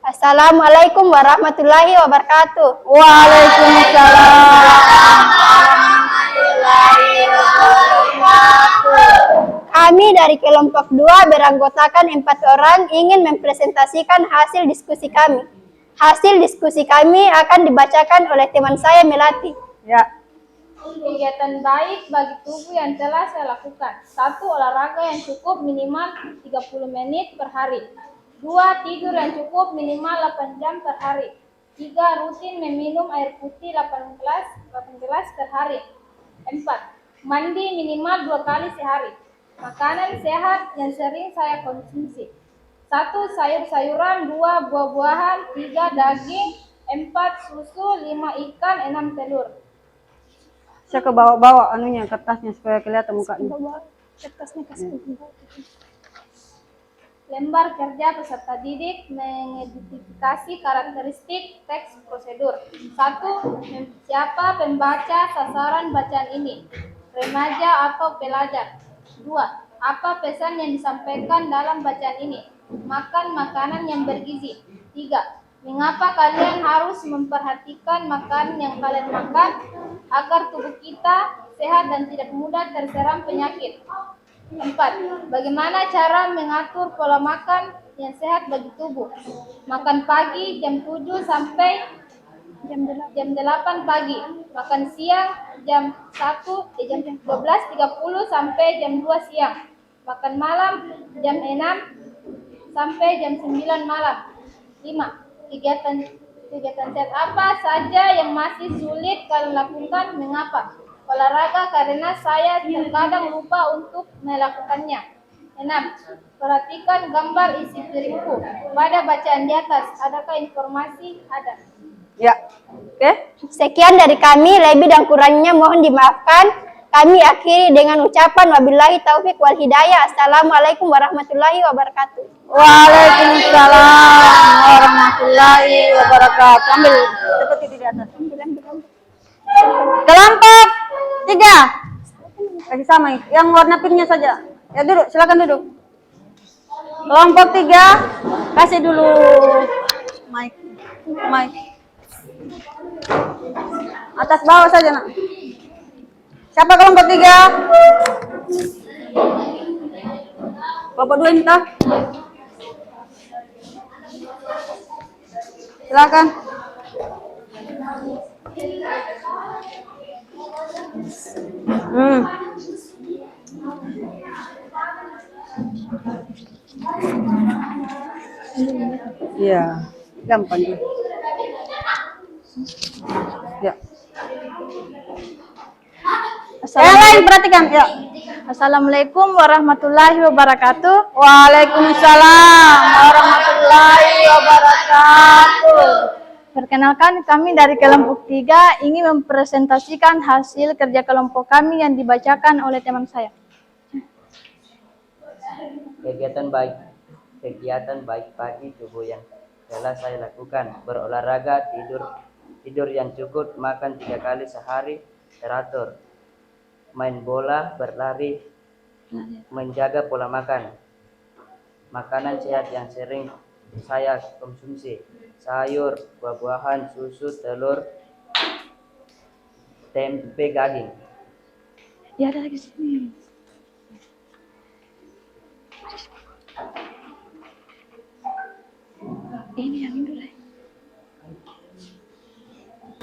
Assalamualaikum warahmatullahi wabarakatuh. Waalaikumsalam. Kami dari kelompok 2 beranggotakan 4 orang ingin mempresentasikan hasil diskusi kami. Hasil diskusi kami akan dibacakan oleh teman saya Melati. Ya. Kegiatan baik bagi tubuh yang telah saya lakukan. 1. Olahraga yang cukup minimal 30 menit per hari. 2. Tidur yang cukup minimal 8 jam per hari. 3. Rutin meminum air putih 8 gelas per hari. 4. Mandi minimal 2 kali sehari. Makanan sehat yang sering saya konsumsi. 1. Sayur-sayuran. 2. Buah-buahan. 3. Daging. 4. Susu. 5. Ikan. 6. Telur. Saya ke bawah-bawah anunya, kertasnya supaya kelihatan mukanya. Kertasnya kasih Lembar kerja peserta didik mengidentifikasi karakteristik teks prosedur. 1. Siapa pembaca sasaran bacaan ini? Remaja atau pelajar? 2. Apa pesan yang disampaikan dalam bacaan ini? Makan makanan yang bergizi. 3. Mengapa kalian harus memperhatikan makanan yang kalian makan agar tubuh kita sehat dan tidak mudah terserang penyakit? 4. Bagaimana cara mengatur pola makan yang sehat bagi tubuh? Makan pagi jam 7 sampai jam 8 pagi. Makan siang jam 12.30 sampai jam 2 siang. Makan malam jam 6 sampai jam 9 malam. 5. Kegiatan sehat apa saja yang masih sulit kalian lakukan? Mengapa? Olahraga karena saya terkadang lupa untuk melakukannya. 6. Perhatikan gambar isi piringku. Pada bacaan di atas, adakah informasi? Ada. Ya, oke. Sekian dari kami, lebih dan kurangnya mohon dimaafkan. Kami akhiri dengan ucapan wabillahi taufik wal hidayah. Assalamualaikum warahmatullahi wabarakatuh. Waalaikumsalam warahmatullahi wabarakatuh. Ambil seperti di atas. Kelompok 3. Kasih sama yang warna pinknya saja. Ya duduk, silakan duduk. Kelompok 3, kasih dulu mic. Atas bawah saja, Nak. Siapa kelompok 3? Kelompok 2 minta. Silakan. Iya, gampang tuh. Ya. Yang lain perhatikan, ya. Assalamualaikum warahmatullahi wabarakatuh. Waalaikumsalam warahmatullahi wabarakatuh. Perkenalkan, kami dari kelompok 3 ingin mempresentasikan hasil kerja kelompok kami yang dibacakan oleh teman saya. Kegiatan baik pagi tubuh yang telah saya lakukan: berolahraga, tidur yang cukup, makan 3 kali sehari teratur, main bola, berlari, menjaga pola makan. Makanan sehat yang sering saya konsumsi: sayur, buah-buahan, susu, telur, tempe, daging. Ya, ada lagi sini. Ini yang ini dulu.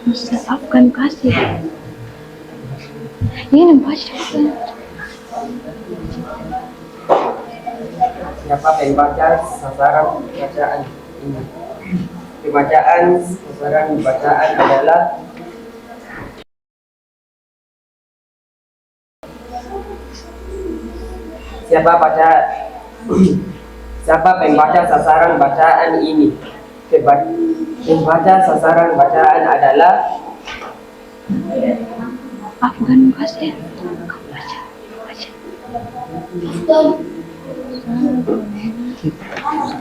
Maafkan kasih. Ini baca. Siapa pembaca sasaran bacaan ini? Pembacaan sasaran bacaan adalah Siapa pembaca sasaran bacaan ini? Pembaca sasaran bacaan adalah Afgan kasih.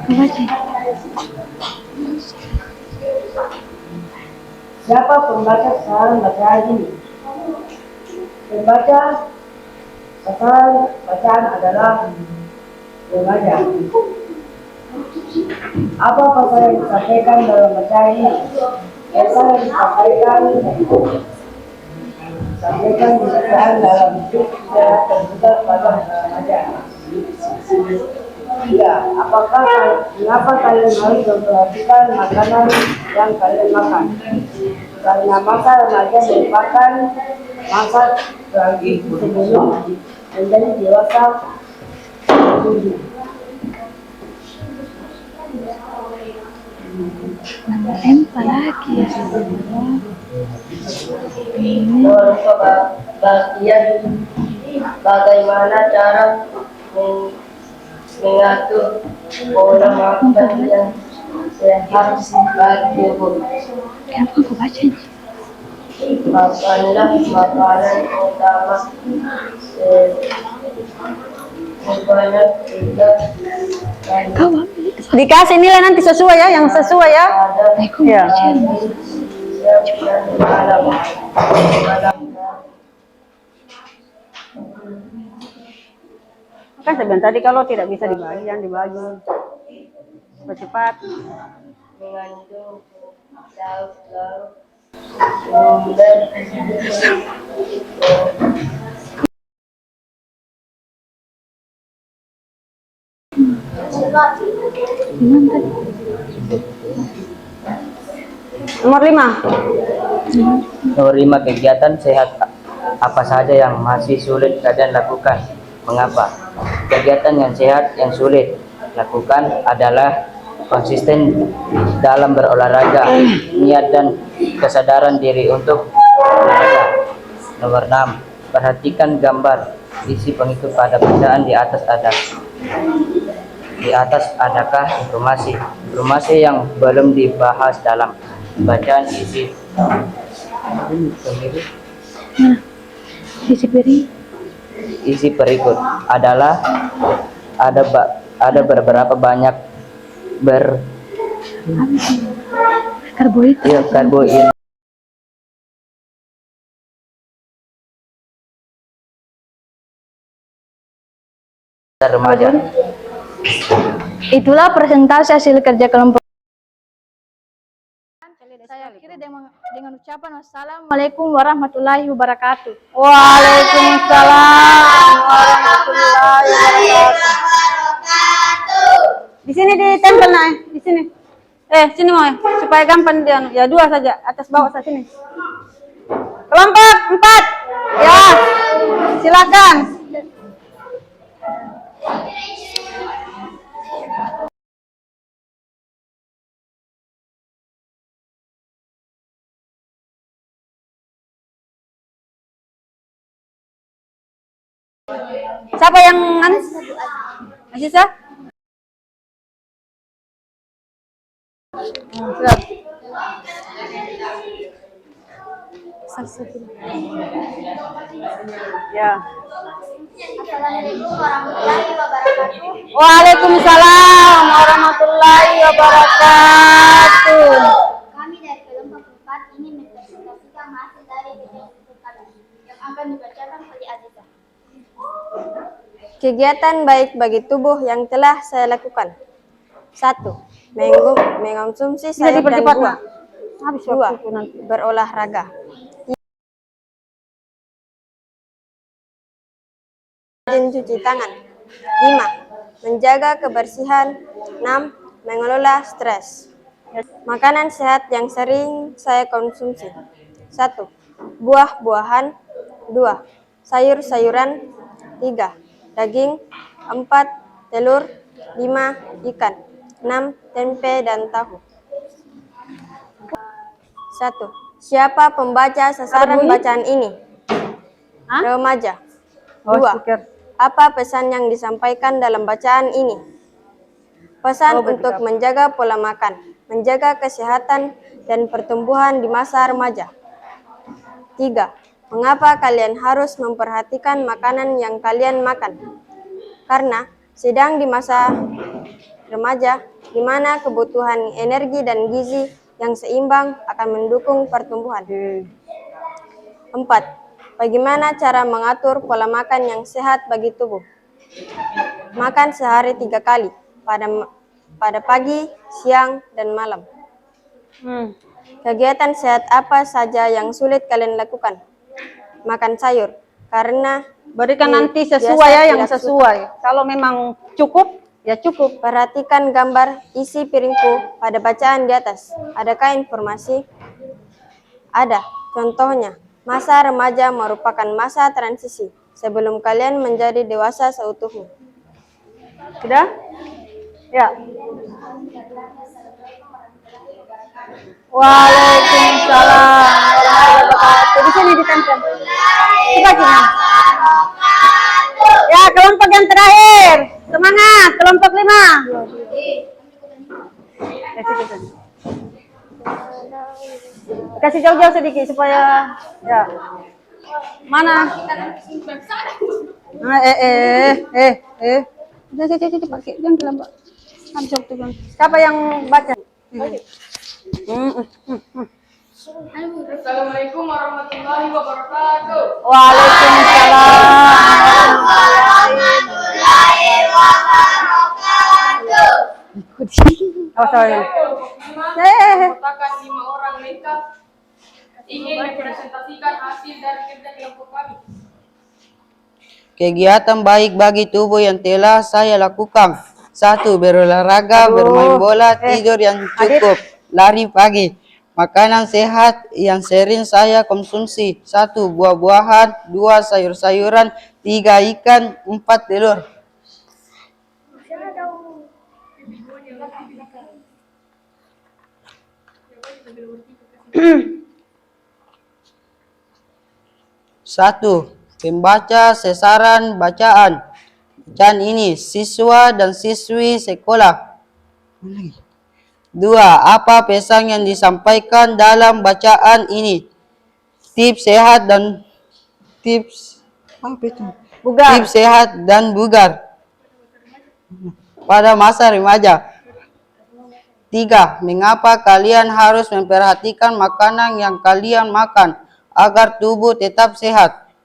Baca. Siapa pembaca sasaran bacaan ini? Pembaca sasaran bacaan adalah remaja. Apa pasal yang disampaikan dalam bacaan ini? Pasal yang disampaikan di bacaan dalam hidup sehat terbuka pada remaja. Ya, kenapa kalian harus memperhatikan makanan yang kalian makan? Karena masa remaja merupakan masa transisi sebelum menjadi dewasa. Nama MP lagi ya. Bagian bagaimana cara mengatur pola makan yang sehat bagi tubuh. Kenapa aku baca ini? Makanlah makanan utama sebanyak 3 Kau ambil itu. Dikasih nilai nanti sesuai ya, yang sesuai ya. Aku Ya. baca ini. Kan saya bilang tadi kalau tidak bisa dibagi, jangan dibagi. Cepat. Mengandung lauk-lauk sumber Nomor 5. Nomor 5, kegiatan sehat apa saja yang masih sulit kalian lakukan? Mengapa? Kegiatan yang sehat yang sulit lakukan adalah konsisten dalam berolahraga, niat dan kesadaran diri untuk olahraga. Nomor 6, perhatikan gambar isi pengikut pada bacaan di atas adakah informasi yang belum dibahas dalam bacaan isi berikut adalah ada beberapa banyak karbohidrat remaja. Itulah presentasi hasil kerja kelompok. Saya akhiri dengan ucapan wassalamualaikum warahmatullahi wabarakatuh. Waalaikumsalam warahmatullahi wabarakatuh. Di sini ditempel nah, di sini. Sini mau ya, supaya gampang dia. Ya 2 saja, atas bawah saja sini. Kelompok 4. Ya. Silakan. Siapa yang Aziza? Ya. Assalamualaikum warahmatullahi wabarakatuh. Waalaikumsalam warahmatullahi wabarakatuh. Kami dari kelompok 4 ingin mempresentasikan hasil dari kegiatan kami yang akan dibacakan oleh Aziza. Kegiatan baik bagi tubuh yang telah saya lakukan. 1. Mengonsumsi sayur dan buah. 2. Berolahraga. 3. Cuci tangan. 5. Menjaga kebersihan. 6. Mengelola stres. Makanan sehat yang sering saya konsumsi. 1. Buah-buahan. 2. Sayur-sayuran. 3. Daging. 4. Telur. 5. Ikan. 6. Tempe dan tahu. 1. Siapa pembaca sasaran bacaan ini? Remaja. 2. Apa pesan yang disampaikan dalam bacaan ini? Pesan untuk menjaga pola makan, menjaga kesehatan dan pertumbuhan di masa remaja. 3. Mengapa kalian harus memperhatikan makanan yang kalian makan? Karena sedang di masa remaja, di mana kebutuhan energi dan gizi yang seimbang akan mendukung pertumbuhan. 4. Bagaimana cara mengatur pola makan yang sehat bagi tubuh? Makan sehari 3 kali, pada pagi, siang, dan malam. Kegiatan sehat apa saja yang sulit kalian lakukan? Makan sayur, karena Berikan nanti sesuai ya, yang sesuai. Kalau memang cukup, ya cukup. Perhatikan gambar isi piringku pada bacaan di atas. Adakah informasi? Ada. Contohnya, masa remaja merupakan masa transisi sebelum kalian menjadi dewasa seutuhnya. Sudah? Ya. Waalaikumsalam warahmatullahi wabarakatuh. Di sini ditempel. Coba sini. Ya, kelompok yang terakhir. Semangat, kelompok 5. Kasih jauh-jauh sedikit supaya ya. Mana? Jadi pakai jangan kelompok. Habis waktu kan. Siapa yang baca? Assalamualaikum warahmatullahi wabarakatuh. Waalaikumsalam. Merupakan 5 orang mereka ingin mempresentasikan hasil dari kerja kelompok kami. Kegiatan baik bagi tubuh yang telah saya lakukan. 1. Berolahraga, bermain bola, tidur yang cukup, lari pagi, makanan sehat yang sering saya konsumsi. 1. Buah-buahan. 2. Sayur-sayuran. 3. Ikan. 4. Telur. Satu, pembaca sasaran bacaan. Bacaan ini siswa dan siswi sekolah. 2. Apa pesan yang disampaikan dalam bacaan ini? Tips sehat dan tips Bugar. tips sehat dan bugar pada masa remaja. 3. Mengapa kalian harus memperhatikan makanan yang kalian makan agar tubuh tetap sehat? 4.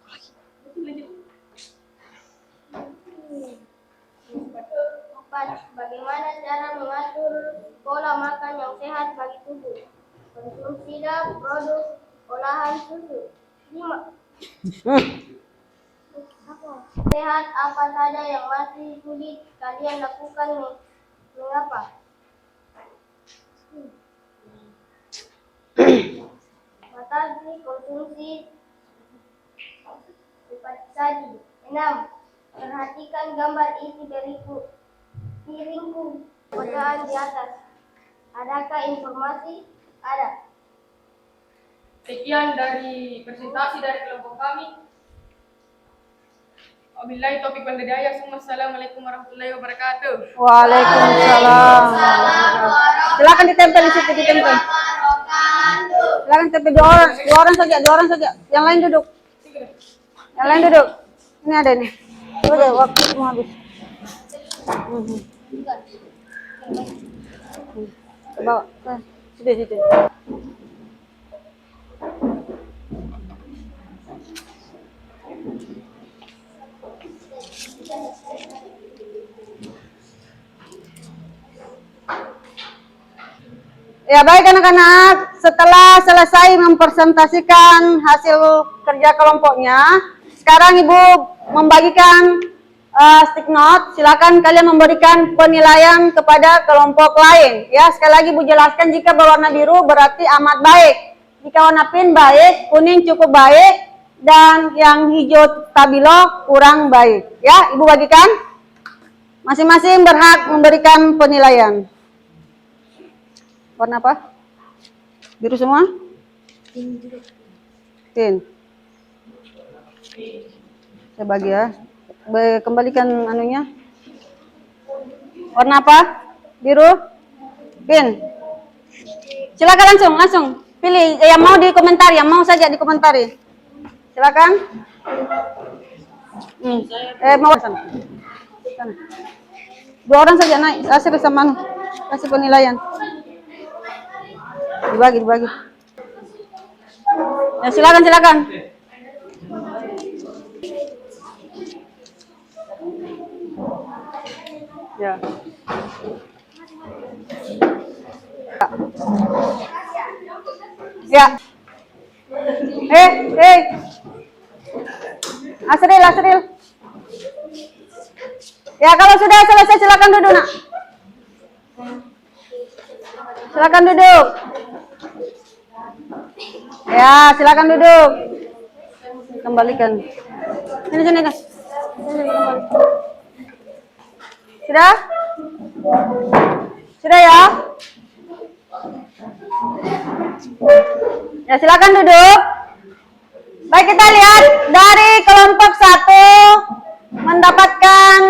Bagaimana cara mengatur pola makan yang sehat bagi tubuh? Konsumsilah produk olahan susu. 5. Sehat apa saja yang masih sulit kalian lakukan? Mengapa? Batasi konsumsi cepat saji. 6. Perhatikan gambar isi berikut piringku. Bacaan di atas. Adakah informasi? Ada. Sekian dari presentasi dari kelompok kami. Wabillahi taufiq wal hidayah. Assalamualaikum warahmatullahi wabarakatuh. Waalaikumsalam. Silakan ditempel di situ, ditempel. Silakan tempel dua orang saja. Yang lain duduk. Ini ada nih. Udah waktu mau habis. Bawa. Situ. Ya baik anak-anak, setelah selesai mempresentasikan hasil kerja kelompoknya, sekarang Ibu membagikan stick note. Silakan kalian memberikan penilaian kepada kelompok lain. Ya, sekali lagi Ibu jelaskan, jika berwarna biru berarti amat baik, jika warna pink baik, kuning cukup baik, dan yang hijau stabilo kurang baik. Ya, Ibu bagikan. Masing-masing berhak memberikan penilaian. Warna apa? Biru semua? Pink. Saya bagi ya. Kembalikan anunya. Warna apa? Biru? Pink. Silakan langsung. Pilih yang mau dikomentari, yang mau saja dikomentari. Silakan. Mau sana. Dua orang saja naik. Kasih penilaian. Dibagi. Ya silakan. Ya. Ya. Asril. Ya, kalau sudah selesai silakan duduk, Nak. Silakan duduk. Ya, silakan duduk. Kembalikan. Sini. Sudah? Sudah ya? Ya, silakan duduk. Baik, kita lihat dari kelompok 1 mendapatkan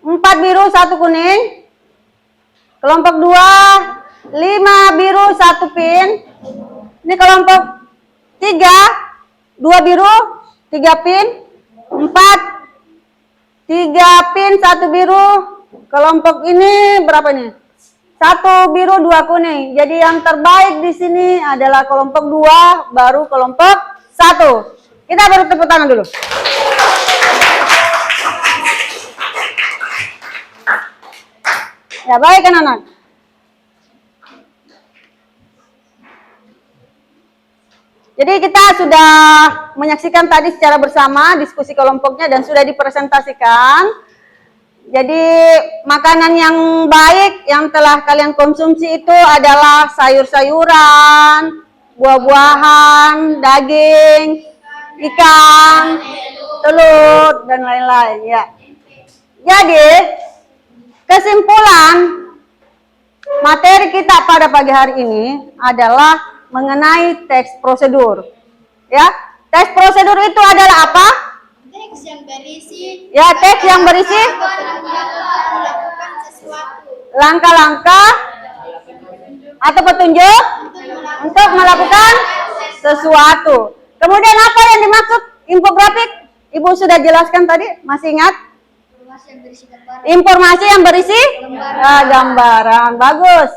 4 biru 1 kuning. Kelompok 2 5 biru 1 pink. Ini kelompok 3 2 biru 3 pink. 4 3 pink 1 biru. Kelompok ini berapa nih? 1 biru 2 kuning. Jadi yang terbaik di sini adalah kelompok 2 baru kelompok 1. Kita baru tepuk tangan dulu. Ya baik anak-anak. Jadi kita sudah menyaksikan tadi secara bersama diskusi kelompoknya dan sudah dipresentasikan. Jadi makanan yang baik yang telah kalian konsumsi itu adalah sayur-sayuran, buah-buahan, daging, ikan, telur, dan lain-lain ya. Jadi kesimpulan materi kita pada pagi hari ini adalah mengenai teks prosedur. Ya, teks prosedur itu adalah apa? Teks yang berisi Ya, teks yang berisi melakukan sesuatu langkah-langkah atau petunjuk untuk melakukan sesuatu. Kemudian apa yang dimaksud infografik? Ibu sudah jelaskan tadi, masih ingat? Informasi yang berisi gambaran. Bagus.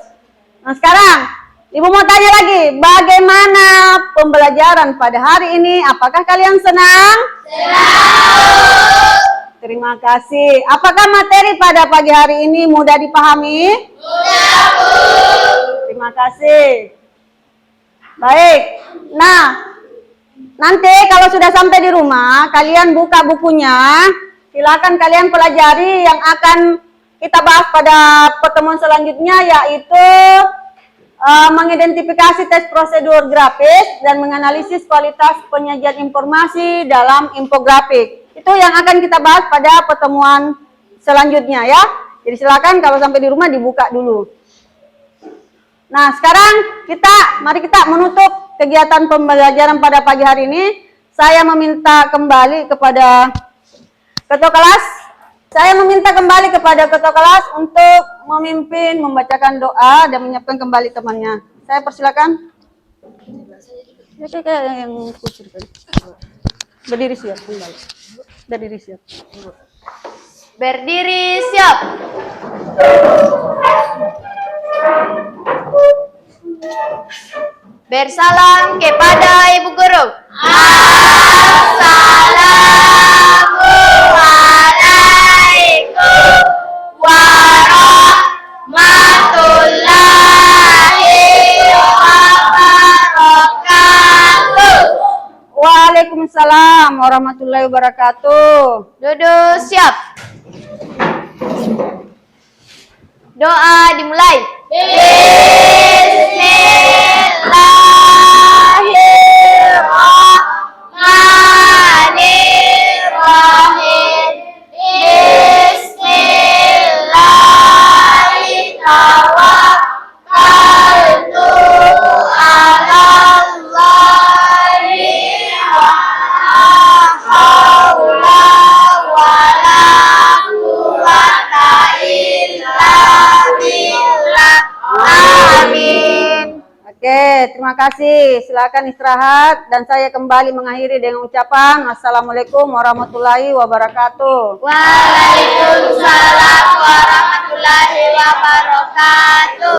Nah, sekarang Ibu mau tanya lagi, bagaimana pembelajaran pada hari ini? Apakah kalian senang? Senang. Terima kasih. Apakah materi pada pagi hari ini mudah dipahami? Mudah, Bu. Terima kasih. Baik. Nah, nanti kalau sudah sampai di rumah, kalian buka bukunya. Silakan kalian pelajari yang akan kita bahas pada pertemuan selanjutnya, yaitu mengidentifikasi tes prosedur grafis dan menganalisis kualitas penyajian informasi dalam infografik. Itu yang akan kita bahas pada pertemuan selanjutnya ya. Jadi silakan kalau sampai di rumah dibuka dulu. Nah, sekarang mari kita menutup kegiatan pembelajaran pada pagi hari ini. Saya meminta kembali kepada ketua kelas. Saya meminta kembali kepada ketua kelas untuk memimpin, membacakan doa dan menyiapkan kembali temannya. Saya persilakan. Ya, kayak yang kusir tadi. Berdiri siap kembali. Berdiri siap. Berdiri siap. Bersalam kepada Ibu Guru. Assalamualaikum warahmatullahi wabarakatuh. Waalaikumsalam warahmatullahi wabarakatuh. Duduk siap. Doa dimulai. Bismillahirrahmanirrahim. Bismillahirrahmanirrahim. Ala Allahi wa haula wala quwwata illa billah. Amin. Oke, terima kasih. Silakan istirahat dan saya kembali mengakhiri dengan ucapan Assalamualaikum warahmatullahi wabarakatuh. Waalaikumsalam warahmatullahi wabarakatuh.